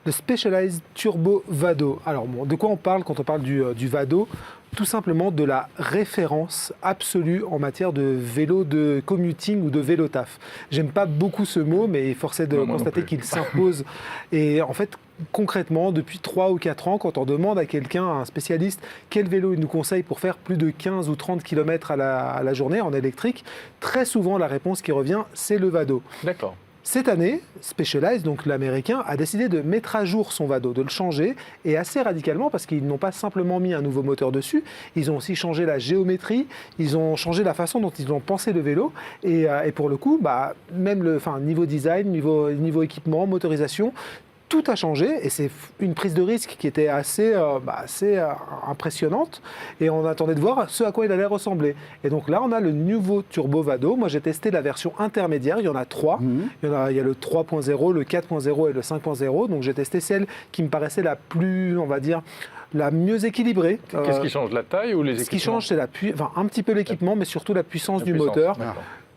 Le Specialized Turbo Vado. Alors, bon, de quoi on parle quand on parle du Vado? Tout simplement de la référence absolue en matière de vélo de commuting ou de vélo taf. J'aime pas beaucoup ce mot, mais force est de Non, moi non constater plus. qu'il s'impose. Et en fait, concrètement, depuis 3 ou 4 ans, quand on demande à quelqu'un, à un spécialiste, quel vélo il nous conseille pour faire plus de 15 ou 30 km à la journée en électrique, très souvent la réponse qui revient, c'est le Vado. D'accord. Cette année, Specialized, donc l'américain, a décidé de mettre à jour son Vado, de le changer, et assez radicalement, parce qu'ils n'ont pas simplement mis un nouveau moteur dessus, ils ont aussi changé la géométrie, ils ont changé la façon dont ils ont pensé le vélo, et pour le coup, même niveau design, niveau équipement, motorisation, tout a changé et c'est une prise de risque qui était assez impressionnante et on attendait de voir ce à quoi il allait ressembler. Et donc là, on a le nouveau Turbo Vado. Moi, j'ai testé la version intermédiaire. Il y en a 3. Il y a le 3.0, le 4.0 et le 5.0. Donc j'ai testé celle qui me paraissait la plus, on va dire, la mieux équilibrée. Qu'est-ce qui change, la taille ou les équipements? Ce qui change, c'est un petit peu l'équipement, mais surtout la puissance du moteur. D'accord.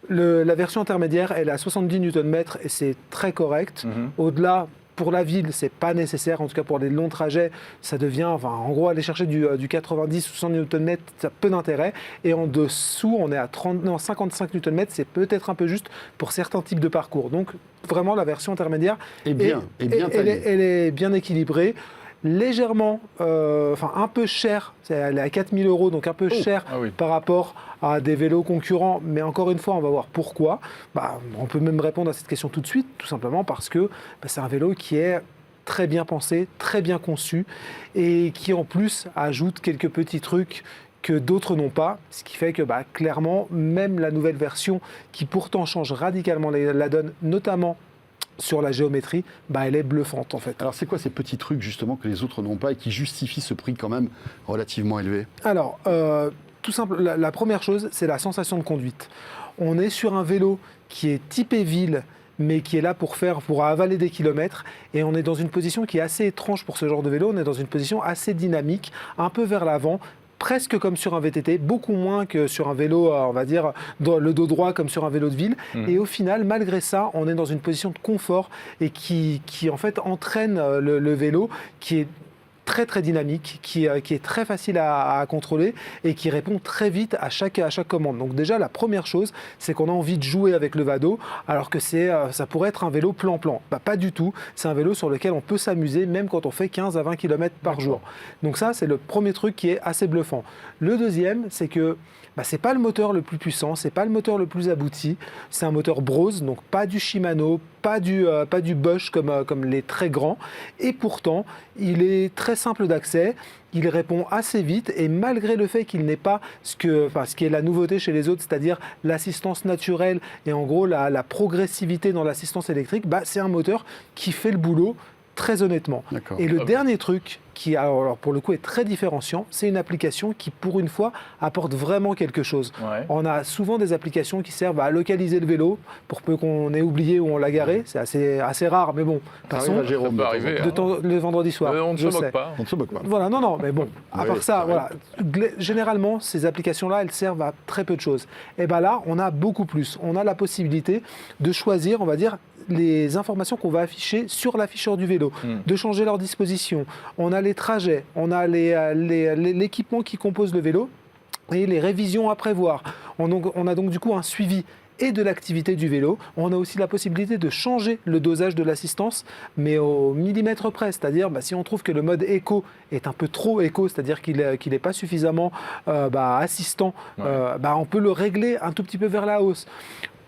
La version intermédiaire, elle est à 70 Nm et c'est très correct. Au-delà, pour la ville, c'est pas nécessaire. En tout cas, pour les longs trajets, ça devient... en gros, aller chercher du 90 ou 100 Nm, ça a peu d'intérêt. Et en dessous, on est à 55 Nm. C'est peut-être un peu juste pour certains types de parcours. Donc, vraiment, la version intermédiaire elle est bien équilibrée. Légèrement, un peu cher, elle est à 4 000 €, donc un peu cher par rapport à des vélos concurrents, mais encore une fois, on va voir pourquoi. On peut même répondre à cette question tout de suite, tout simplement parce que c'est un vélo qui est très bien pensé, très bien conçu, et qui en plus ajoute quelques petits trucs que d'autres n'ont pas, ce qui fait que clairement, même la nouvelle version, qui pourtant change radicalement la donne, notamment sur la géométrie, elle est bluffante en fait. Alors c'est quoi ces petits trucs justement que les autres n'ont pas et qui justifient ce prix quand même relativement élevé? Alors, tout simple, la première chose, c'est la sensation de conduite. On est sur un vélo qui est typé ville, mais qui est là pour avaler des kilomètres, et on est dans une position qui est assez étrange pour ce genre de vélo. On est dans une position assez dynamique, un peu vers l'avant, presque comme sur un VTT, beaucoup moins que sur un vélo, on va dire, dans le dos droit comme sur un vélo de ville. Et au final, malgré ça, on est dans une position de confort et qui en fait entraîne le vélo, qui est très très dynamique, qui est très facile à contrôler et qui répond très vite à chaque commande. Donc déjà, la première chose, c'est qu'on a envie de jouer avec le Vado, alors que ça pourrait être un vélo plan-plan. Pas du tout, c'est un vélo sur lequel on peut s'amuser, même quand on fait 15 à 20 km par jour. Donc ça, c'est le premier truc qui est assez bluffant. Le deuxième, c'est que c'est pas le moteur le plus puissant, c'est pas le moteur le plus abouti, c'est un moteur Brose, donc pas du Shimano, pas du Bosch comme les très grands, et pourtant il est très simple d'accès, il répond assez vite, et malgré le fait qu'il n'ait pas ce qui est la nouveauté chez les autres, c'est-à-dire l'assistance naturelle et en gros la progressivité dans l'assistance électrique, c'est un moteur qui fait le boulot très honnêtement. Et le dernier truc qui, alors pour le coup, est très différenciant, c'est une application qui, pour une fois, apporte vraiment quelque chose. On a souvent des applications qui servent à localiser le vélo, pour peu qu'on ait oublié où on l'a garé. C'est assez rare, mais bon. Passons le vendredi soir. On ne se moque pas. On ne se moque pas. Voilà, non, mais bon. À part ça, voilà. Généralement, ces applications-là, elles servent à très peu de choses. Et là, on a beaucoup plus. On a la possibilité de choisir, on va dire, les informations qu'on va afficher sur l'afficheur du vélo, de changer leur disposition. On a les trajets, on a l'équipement qui compose le vélo et les révisions à prévoir. On a donc du coup un suivi et de l'activité du vélo. On a aussi la possibilité de changer le dosage de l'assistance, mais au millimètre près. C'est-à-dire, si on trouve que le mode éco est un peu trop éco, c'est-à-dire qu'il n'est pas suffisamment assistant, on peut le régler un tout petit peu vers la hausse.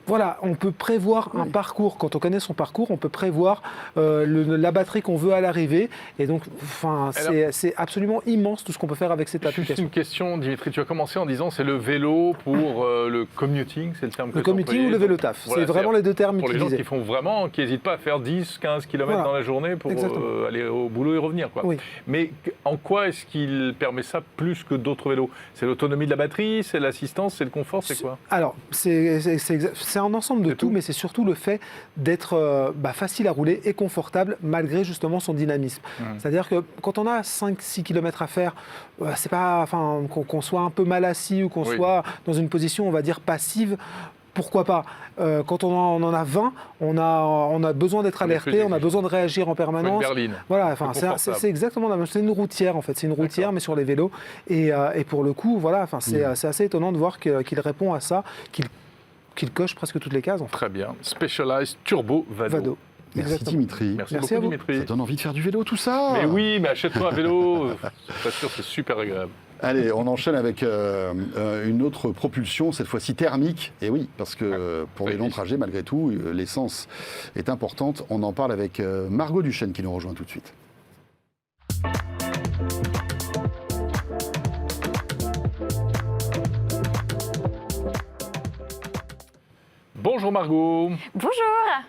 Voilà, on peut prévoir un parcours. Quand on connaît son parcours, on peut prévoir la batterie qu'on veut à l'arrivée. Et donc, c'est absolument immense tout ce qu'on peut faire avec cette application. Juste une question, Dimitri. Tu as commencé en disant c'est le vélo pour le commuting, c'est le terme que le commuting ou le vélo taf. Voilà, c'est vraiment les deux termes utilisés. Pour les gens qui n'hésitent pas à faire 10, 15 km dans la journée pour aller au boulot et revenir. Oui. Mais en quoi est-ce qu'il permet ça plus que d'autres vélos? C'est l'autonomie de la batterie, c'est l'assistance, c'est le confort, c'est quoi? Alors, c'est un ensemble de tout, mais c'est surtout le fait d'être facile à rouler et confortable malgré justement son dynamisme. C'est-à-dire que quand on a 5-6 km à faire, c'est pas, qu'on soit un peu mal assis ou qu'on soit dans une position, on va dire, passive, pourquoi pas. Quand on en a 20, on a besoin d'être alerté, on a besoin de réagir en permanence. Voilà, c'est exactement la même chose. C'est une routière en fait, c'est une routière mais sur les vélos. Et pour le coup, voilà, c'est assez étonnant de voir qu'il répond à ça, qu'il coche presque toutes les cases. En fait. Très bien. Specialized Turbo Vado. Merci Exactement. Dimitri. Merci, Merci à beaucoup, vous. Dimitri. Ça donne envie de faire du vélo, tout ça. Mais oui, mais achète-toi un vélo. Je suis pas sûr, c'est super agréable. Allez, on enchaîne avec une autre propulsion, cette fois-ci thermique. Et oui, parce que pour les longs trajets, malgré tout, l'essence est importante. On en parle avec Margot Duchesne qui nous rejoint tout de suite. Bonjour Margot. Bonjour.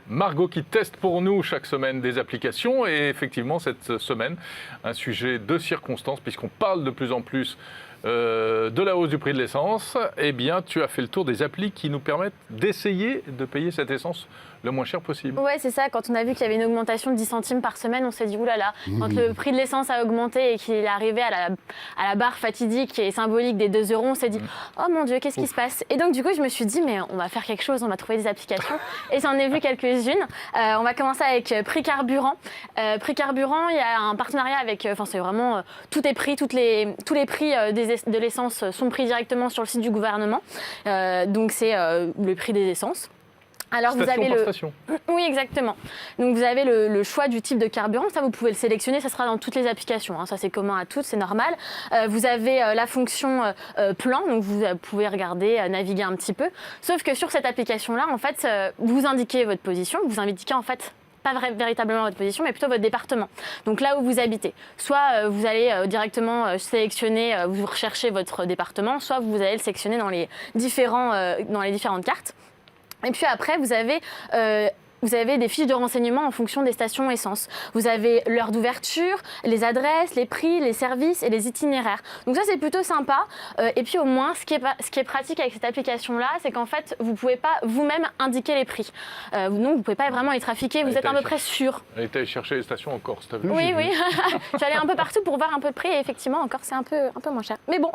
Margot qui teste pour nous chaque semaine des applications et effectivement cette semaine, un sujet de circonstance puisqu'on parle de plus en plus de la hausse du prix de l'essence. Eh bien, tu as fait le tour des applis qui nous permettent d'essayer de payer cette essence le moins cher possible. Ouais, c'est ça. Quand on a vu qu'il y avait une augmentation de 10 centimes par semaine, on s'est dit oulala. Quand le prix de l'essence a augmenté et qu'il est arrivé à la barre fatidique et symbolique des 2 euros, on s'est dit oh mon Dieu, qu'est-ce qui se passe? Et donc du coup, je me suis dit mais on va faire quelque chose, on va trouver des applications. Et j'en ai vu quelques-unes. On va commencer avec Prix Carburant. Prix Carburant, il y a un partenariat avec, c'est vraiment tout est pris, tous les prix de l'essence sont pris directement sur le site du gouvernement. Donc c'est le prix des essences. Alors Station vous avez par le station. Oui, exactement. Donc vous avez le choix du type de carburant, ça vous pouvez le sélectionner, ça sera dans toutes les applications, hein. Ça c'est commun à toutes, c'est normal. Vous avez la fonction plan, donc vous pouvez regarder, naviguer un petit peu. Sauf que sur cette application-là, en fait, vous indiquez votre position, vous indiquez en fait pas véritablement votre position, mais plutôt votre département. Donc là où vous habitez. Soit vous allez directement sélectionner, vous recherchez votre département, soit vous allez le sélectionner dans les différentes cartes. Et puis après, vous avez des fiches de renseignements en fonction des stations essence. Vous avez l'heure d'ouverture, les adresses, les prix, les services et les itinéraires. Donc ça, c'est plutôt sympa. Et puis au moins, ce qui est pratique avec cette application-là, c'est qu'en fait, vous ne pouvez pas vous-même indiquer les prix. Donc vous ne pouvez pas vraiment les trafiquer, vous êtes à peu près sûr. Elle était allée chercher les stations en Corse, t'as vu? Oui. J'allais un peu partout pour voir un peu de prix. Et effectivement, encore, c'est un peu moins cher. Mais bon.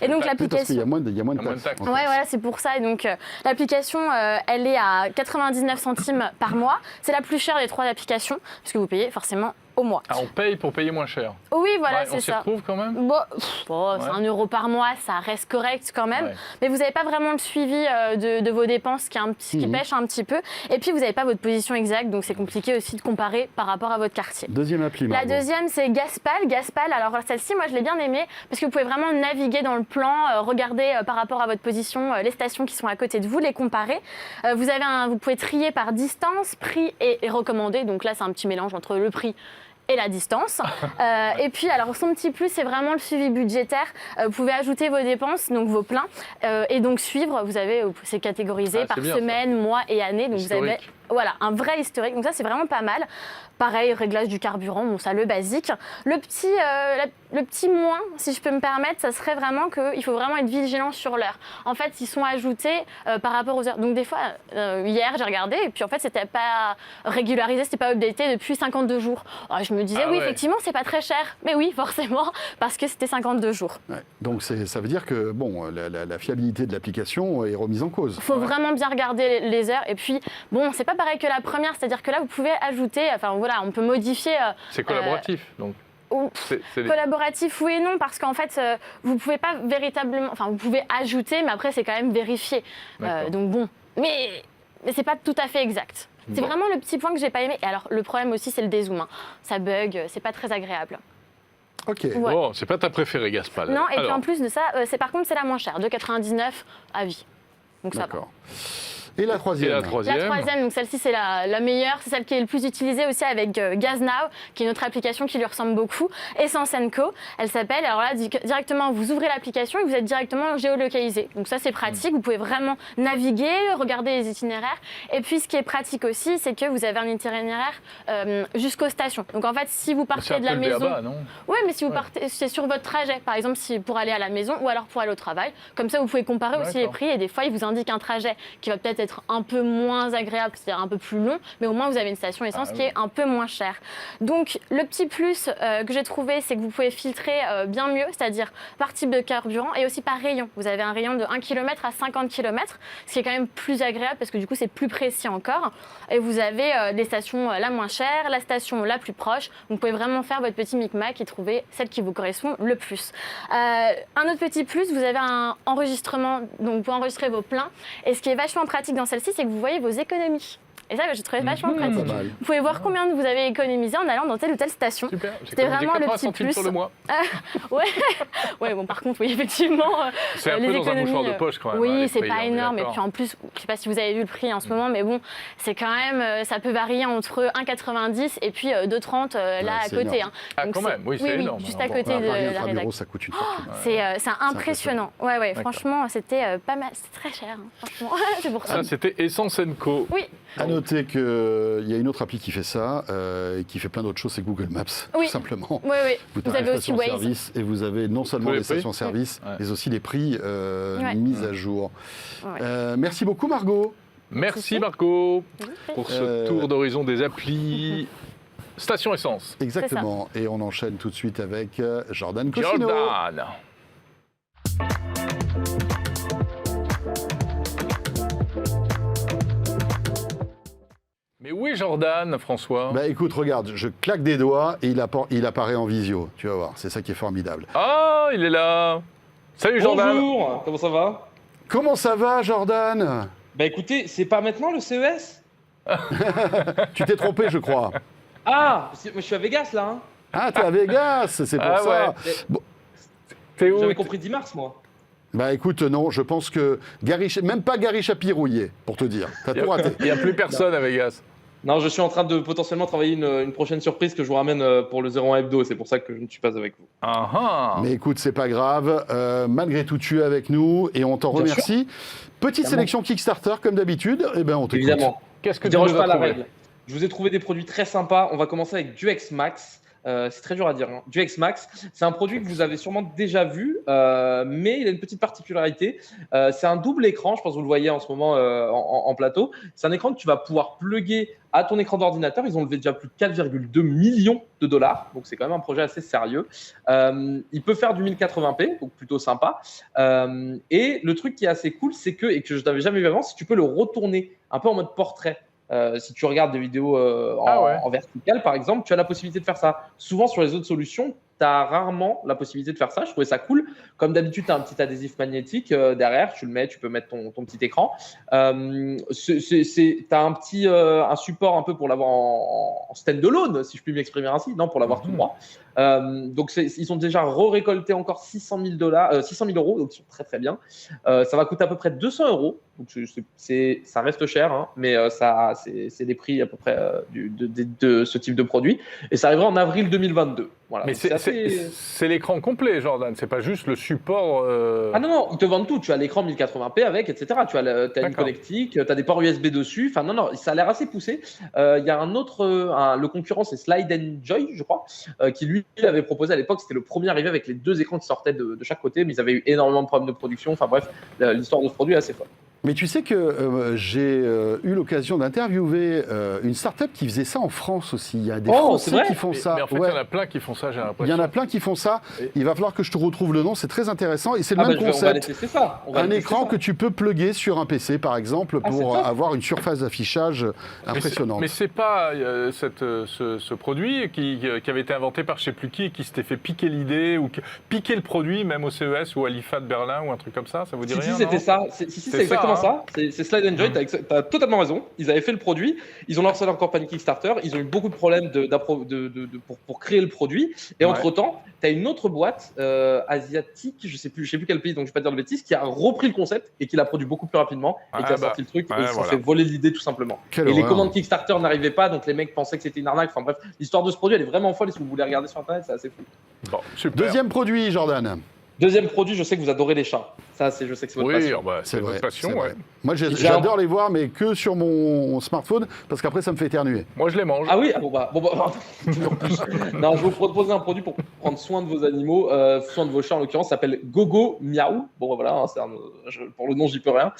Et donc Parce qu'il l'application... y a moins de taxes. taxes. en fait. Ouais, voilà, c'est pour ça. Et donc, l'application, elle est à 99 centimes par mois. C'est la plus chère des 3 applications, puisque vous payez forcément au mois. Ah, on paye pour payer moins cher. Oui, voilà, Ouais, c'est on s'y ça. retrouve quand même. Bon, c'est 1 euro par mois, ça reste correct quand même. Ouais. Mais vous n'avez pas vraiment le suivi de vos dépenses qui pêche un petit peu. Et puis, vous n'avez pas votre position exacte, donc c'est compliqué aussi de comparer par rapport à votre quartier. Deuxième appli, La Margot. deuxième, c'est Gaspal. Gaspal, alors celle-ci, moi, je l'ai bien aimée parce que vous pouvez vraiment naviguer dans le plan, regarder par rapport à votre position les stations qui sont à côté de vous, les comparer. Vous pouvez trier par distance, prix et recommandé. Donc là, c'est un petit mélange entre le prix et la distance. Et puis, alors, son petit plus, c'est vraiment le suivi budgétaire. Vous pouvez ajouter vos dépenses, donc vos pleins, et donc suivre. C'est catégorisé Ah, par c'est bien, semaine, mois et année. Donc, vous avez Historique. un vrai historique. Donc ça, c'est vraiment pas mal. Pareil, réglage du carburant, bon, ça, le basique. Le petit moins, si je peux me permettre, ça serait vraiment qu'il faut vraiment être vigilant sur l'heure. En fait, ils sont ajoutés par rapport aux heures. Donc des fois, hier, j'ai regardé, et puis en fait, c'était pas régularisé, c'était pas updaté depuis 52 jours. Alors, je me disais, oui, effectivement, c'est pas très cher. Mais oui, forcément, parce que c'était 52 jours. Ouais. Donc ça veut dire que la fiabilité de l'application est remise en cause. Il faut vraiment bien regarder les heures. Et puis, bon, c'est pas pareil que la première, c'est-à-dire que là, vous pouvez ajouter, on peut modifier. C'est collaboratif, donc. Collaboratif, oui et non, parce qu'en fait, vous pouvez pas véritablement, vous pouvez ajouter, mais après, c'est quand même vérifié. Donc bon, mais c'est pas tout à fait exact. C'est vraiment le petit point que j'ai pas aimé. Et alors, le problème aussi, c'est le dézoom, hein. Ça bug, c'est pas très agréable. Ok. Ouais. Bon, c'est pas ta préférée, Gaspal. Non, et puis Alors, en plus de ça, par contre, c'est la moins chère, 2,99 à vie. Donc ça va. D'accord. Et la Et troisième. la troisième. La troisième, donc celle-ci c'est la meilleure, c'est celle qui est le plus utilisée aussi avec GazNow, qui est une autre application qui lui ressemble beaucoup, Essence & Co. Elle s'appelle, alors là directement vous ouvrez l'application et vous êtes directement géolocalisé. Donc ça c'est pratique, vous pouvez vraiment naviguer, regarder les itinéraires. Et puis ce qui est pratique aussi, c'est que vous avez un itinéraire jusqu'aux stations. Donc en fait si vous C'est un partez de peu la le maison... béaba, non? Oui, mais si vous partez, c'est sur votre trajet, par exemple pour aller à la maison ou alors pour aller au travail. Comme ça vous pouvez comparer aussi les D'accord. prix et des fois ils vous indiquent un trajet qui va peut-être être un peu moins agréable, c'est-à-dire un peu plus long, mais au moins vous avez une station essence qui est un peu moins chère. Donc le petit plus que j'ai trouvé, c'est que vous pouvez filtrer bien mieux, c'est-à-dire par type de carburant et aussi par rayon. Vous avez un rayon de 1 km à 50 km, ce qui est quand même plus agréable parce que du coup c'est plus précis encore. Et vous avez les stations la moins chère, la station la plus proche. Vous pouvez vraiment faire votre petit micmac et trouver celle qui vous correspond le plus. Un autre petit plus, vous avez un enregistrement, donc vous pouvez enregistrer vos pleins. Et ce qui est vachement pratique dans celle-ci, c'est que vous voyez vos économies. Et ça, je trouvais vachement Pas pratique. mal. Vous pouvez voir combien vous avez économisé en allant dans telle ou telle station. Super. J'ai C'était économisé vraiment le 80 petit centimes plus. sur le mois. Ouais, bon, par contre, oui, effectivement, C'est un les peu dans un économies. mouchoir de poche quand même. hein, Oui, les c'est prix, pas on est énorme. Et d'accord. puis en plus, je sais pas si vous avez vu le prix en ce moment, mais bon, c'est quand même, ça peut varier entre 1,90 et puis 2,30 là à c'est côté. énorme. Ah, Donc quand même, oui, c'est énorme. juste hein, à bon. côté de Paris la intramuros, rédac. ça coûte une fortune. C'est impressionnant. Ouais, D'accord. franchement, c'était pas mal. C'est très cher, hein, franchement. C'est pour ça. Ça, c'était Essence Co. Oui. À noter qu'il y a une autre appli qui fait ça et qui fait plein d'autres choses, c'est Google Maps, Oui. tout simplement. Oui, oui. Vous Vous tapez avez aussi Waze. stations-service et vous avez non seulement Tous les les prix. stations-service, Ouais. mais aussi les prix mis à jour. Ouais. Merci beaucoup, Margot. Merci Marco pour ce Euh, tour d'horizon des applis. Station Essence. Exactement. Et on enchaîne tout de suite avec Jordan Cossino. Jordan. Mais où est Jordan, François? Bah écoute, regarde, je claque des doigts et il apparaît en visio. Tu vas voir, c'est ça qui est formidable. Ah, il est là. Salut Jordan. Bonjour, comment ça va? Comment ça va, Jordan? Bah écoutez, c'est pas maintenant le CES? Tu t'es trompé, je crois. Ah, moi je suis à Vegas là. Hein. Ah, t'es à Vegas, c'est pour Ah ça. ouais. T'es où? J'avais compris 10 mars moi. Bah écoute, non, je pense que même pas Gary Shapiro y est, pour te dire. T'as tout raté. Il n'y a plus personne à Vegas. Non, je suis en train de potentiellement travailler une prochaine surprise que je vous ramène pour le 01 Hebdo, c'est pour ça que je ne suis pas avec vous. Ah ah. Mais écoute, c'est pas grave. Malgré tout, tu es avec nous et on t'en Bien remercie. Petite Évidemment. sélection Kickstarter, comme d'habitude. Eh ben, on t'écoute. Évidemment. Qu'est-ce que Je tu déroge nous pas as à la trouvé? règle. Je vous ai trouvé des produits très sympas. On va commencer avec Duex Max. C'est très dur à dire. Hein. Duex Max, c'est un produit que vous avez sûrement déjà vu, mais il a une petite particularité. C'est un double écran, je pense que vous le voyez en ce moment en plateau. C'est un écran que tu vas pouvoir plugger à ton écran d'ordinateur. Ils ont levé déjà plus de 4,2 millions de dollars, donc c'est quand même un projet assez sérieux. Il peut faire du 1080p, donc plutôt sympa. Et le truc qui est assez cool, c'est que, et que je n'avais jamais vu avant, c'est que tu peux le retourner un peu en mode portrait. Si tu regardes des vidéos en vertical, par exemple, tu as la possibilité de faire ça. Souvent, sur les autres solutions, tu as rarement la possibilité de faire ça. Je trouvais ça cool. Comme d'habitude, tu as un petit adhésif magnétique derrière. Tu le mets, tu peux mettre ton petit écran. Tu as un support un peu pour l'avoir en stand-alone, si je puis m'exprimer ainsi, non, pour l'avoir tout droit. Donc, ils ont déjà récolté encore 600 000 euros, donc ils sont très très bien. Ça va coûter à peu près 200 euros. Donc, ça reste cher, hein, mais c'est des prix à peu près de ce type de produit. Et ça arrivera en avril 2022. Voilà. Mais c'est l'écran complet, Jordan. C'est pas juste le support. Ah non, ils te vendent tout. Tu as l'écran 1080p avec, etc. Tu as une connectique, tu as des ports USB dessus. Enfin, non, ça a l'air assez poussé. Il y a un autre, le concurrent, c'est Slide Joy, je crois, qui lui avait proposé à l'époque. C'était le premier arrivé avec les deux écrans qui sortaient de chaque côté, mais ils avaient eu énormément de problèmes de production. Enfin bref, l'histoire de ce produit est assez folle. Mais tu sais que j'ai eu l'occasion d'interviewer une start-up qui faisait ça en France aussi. Il y a des c'est Français vrai qui font ça. Mais en fait, il Ouais. y en a plein qui font ça, j'ai Il l'impression. y en a plein qui font ça. Il va falloir que je te retrouve le nom. C'est très intéressant. Et c'est le Ah même bah, on va aller concept. tester ça. Un écran que tu peux plugger sur un PC, par exemple, Ah, pour c'est top. avoir une surface d'affichage impressionnante. Mais c'est pas ce produit qui avait été inventé par je sais plus qui et qui s'était fait piquer l'idée ou piquer le produit même au CES ou à l'IFA de Berlin ou un truc comme ça. Ça vous dit Si, rien? c'était non ça. C'est exactement ça, ça. C'est Slide Enjoy. Tu as totalement raison. Ils avaient fait le produit. Ils ont lancé leur campagne Kickstarter. Ils ont eu beaucoup de problèmes pour créer le produit. Et entre-temps, tu as une autre boîte asiatique, je sais plus quel pays, donc je ne vais pas dire de bêtises, qui a repris le concept et qui l'a produit beaucoup plus rapidement et qui a sorti le truc. Et ils se sont fait voler l'idée tout simplement. Quelle Et les horreur. commandes Kickstarter n'arrivaient pas, donc les mecs pensaient que c'était une arnaque. Enfin bref, l'histoire de ce produit, elle est vraiment folle. Et si vous voulez regarder sur Internet, c'est assez fou. Bon, super. Deuxième produit, Jordan. Deuxième produit, je sais que vous adorez les chats. Ça, je sais que c'est votre Oui, passion. c'est vrai, votre passion. c'est Ouais. vrai. Moi, J'ai j'adore les voir, mais que sur mon smartphone, parce qu'après, ça me fait éternuer. Moi, je les mange. Ah oui, non, je vais vous proposer un produit pour prendre soin de vos animaux, soin de vos chats en l'occurrence, ça s'appelle Gogo Miaou. Bon, bah, voilà, hein, pour le nom, j'y peux rien.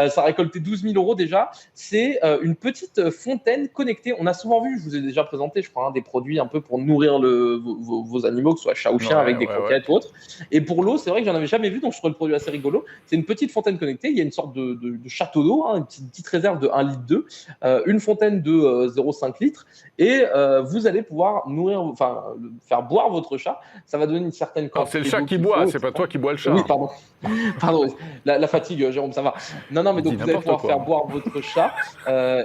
Ça a récolté 12 000 euros déjà. C'est une petite fontaine connectée. On a souvent vu, je vous ai déjà présenté, je crois, des produits un peu pour nourrir vos animaux, que ce soit chat ou chien, avec des croquettes ou autres. Et pour rigolo, c'est vrai que j'en avais jamais vu, donc je trouve le produit assez rigolo. C'est une petite fontaine connectée, il y a une sorte de château d'eau, hein, une petite réserve de 1,2 litre, une fontaine de 0,5 litres, et vous allez pouvoir faire boire votre chat. Ça va donner une certaine Non, quantité c'est le chat d'eau qui qu'il boit, faut, c'est pas etc. toi qui bois le chat. Oui, pardon. Pardon, la fatigue, Jérôme, ça va. Non, mais donc Dis vous allez n'importe pouvoir quoi. faire boire votre chat,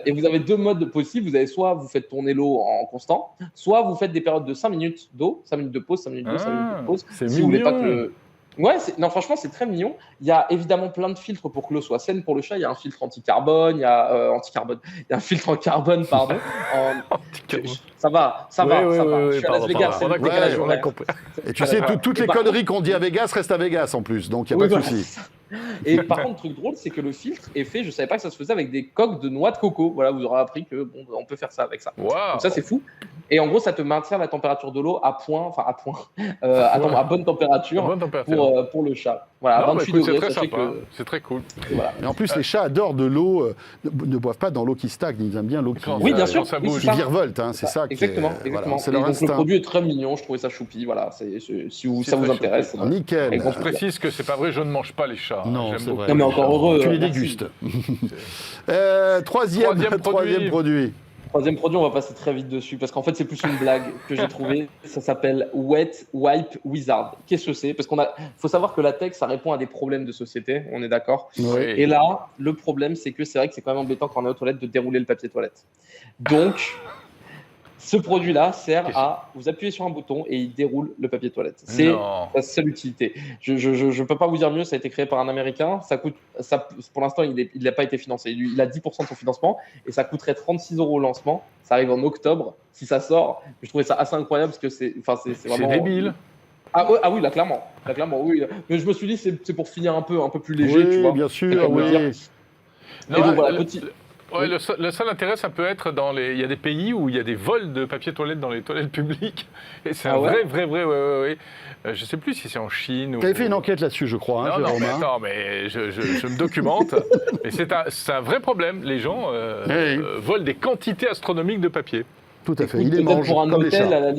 et vous avez 2 modes possibles. Vous avez soit vous faites tourner l'eau en constant, soit vous faites des périodes de 5 minutes d'eau, 5 minutes de pause, 5 minutes d'eau, 5 minutes de pause. c'est Si vous voulez pas que mignon. le... Ouais, non, franchement, c'est très mignon. Il y a évidemment plein de filtres pour que l'eau soit saine pour le chat. Il y a un filtre anti-carbone, il y a il y a un filtre en carbone, pardon. Ça va. Je suis à Las Vegas, c'est le décalage on a horaire. compris. Et tu sais, toutes les par conneries qu'on dit à Vegas restent à Vegas en plus, donc il n'y a Oui, pas de voilà, souci. c'est ça. Et par contre, le truc drôle, c'est que le filtre est fait, je savais pas que ça se faisait avec des coques de noix de coco. Voilà, vous aurez appris que on peut faire ça avec ça. Waouh. Donc ça, c'est fou. Et en gros, ça te maintient la température de l'eau à bonne température Bonne température. pour le chat. Voilà, à Non, mais 28 écoute, c'est degrés, très sachez sympa, que... c'est très cool. Voilà. Et en plus, les chats adorent de l'eau, ne boivent pas dans l'eau qui stagne, ils aiment bien l'eau qui, Oui, bien sûr. Quand ça oui, bouge. qui c'est ça. virevolte, hein, c'est ça qui est- Exactement. voilà, c'est Et leur donc, le instinct. produit est très mignon, je trouvais ça choupi. Voilà, si ça vous très intéresse. choupi. Avec Nickel. grand Je plaisir. précise que c'est pas vrai, je ne mange pas les chats. Non, J'aime c'est beaucoup vrai. Non, mais les encore chats. heureux. Tu les merci. dégustes. Troisième produit. Troisième produit, on va passer très vite dessus parce qu'en fait, c'est plus une blague que j'ai trouvée. Ça s'appelle Wet Wipe Wizard. Qu'est-ce que c'est? Parce faut savoir que la tech, ça répond à des problèmes de société. On est d'accord. Oui. Et là, le problème, c'est que c'est vrai que c'est quand même embêtant quand on est aux toilettes de dérouler le papier toilette. Donc, ce produit-là sert à vous appuyer sur un bouton et il déroule le papier toilette. C'est Non. sa seule utilité. Je peux pas vous dire mieux. Ça a été créé par un Américain. Pour l'instant, il n'a pas été financé. Il a 10% de son financement et ça coûterait 36 € au lancement. Ça arrive en octobre. Si ça sort, je trouvais ça assez incroyable parce que c'est C'est vraiment débile. Ah oui, là clairement, oui. Mais je me suis dit c'est pour finir un peu plus léger, tu Oui, vois. bien sûr, Comme le oui. dire. Non, Et donc voilà, le- petit. Ouais, le seul intérêt, ça peut être il y a des pays où il y a des vols de papier toilette dans les toilettes publiques. Et c'est Ah un ouais ouais. Je sais plus si c'est en Chine ou. Tu avais fait une enquête là-dessus, je crois, hein, Non, Jérôme, mais hein. attends, mais je me documente. Et c'est un vrai problème. Les gens Oui. volent des quantités astronomiques de papier. Tout à fait. Écoute, Il les peut-être mange pour un comme les hôtel chats. à la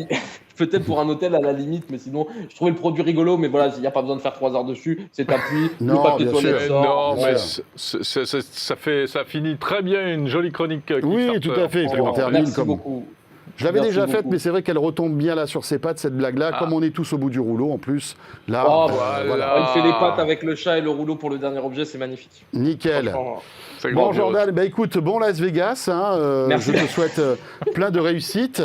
peut-être pour un hôtel à la limite, mais sinon, je trouvais le produit rigolo, mais voilà, il n'y a pas besoin de faire 3 heures dessus. C'est tapis, Non, le papier bien toilette sûr. sort. Non, mais Ouais. ça finit très bien une jolie chronique. Oui, Kickstarter. tout à fait. C'est Puis on bon. termine Merci comme- beaucoup. Je l'avais Merci déjà faite, beaucoup. mais c'est vrai qu'elle retombe bien là sur ses pattes, cette blague-là. Ah. Comme on est tous au bout du rouleau, en plus, là, Oh, voilà. Il fait les pattes avec le chat et le rouleau pour le dernier objet, c'est magnifique. nickel. Franchement, C'est Bon, grandiose. Jordan, bah, écoute, bon Las Vegas. Hein, Merci. je te souhaite plein de réussite.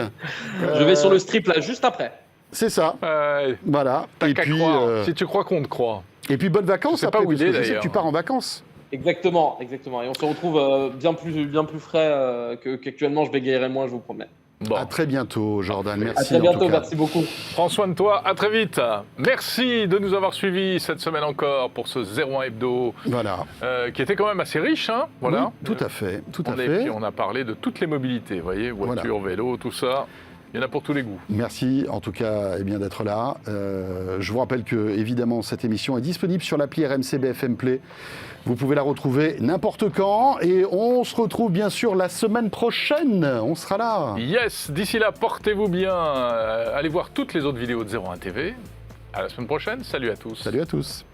Je vais sur le strip là, juste après. C'est ça. Ouais, Voilà. t'as Et qu'à puis, croire. Si tu crois qu'on te croit. et puis, bonnes vacances Je sais après, pas où parce il est, que je sais que d'ailleurs. tu pars en vacances. Exactement. Et on se retrouve bien plus frais qu'actuellement. Je bégayerai moins, je vous promets. Bon. À très bientôt, Jordan. Merci. À très en tout bientôt, cas. merci beaucoup. Prends soin de toi, à très vite. Merci de nous avoir suivis cette semaine encore pour ce 01 Hebdo, Voilà. qui était quand même assez riche. Hein, voilà. Oui, tout à fait. Tout à Et fait. puis on a parlé de toutes les mobilités, vous voyez, voiture, vélo, tout ça. Il y en a pour tous les goûts. Merci en tout cas d'être là. Je vous rappelle que évidemment cette émission est disponible sur l'appli RMC BFM Play. Vous pouvez la retrouver n'importe quand et on se retrouve bien sûr la semaine prochaine. On sera là. Yes, d'ici là, portez-vous bien. Allez voir toutes les autres vidéos de 01 TV. À la semaine prochaine. Salut à tous. Salut à tous.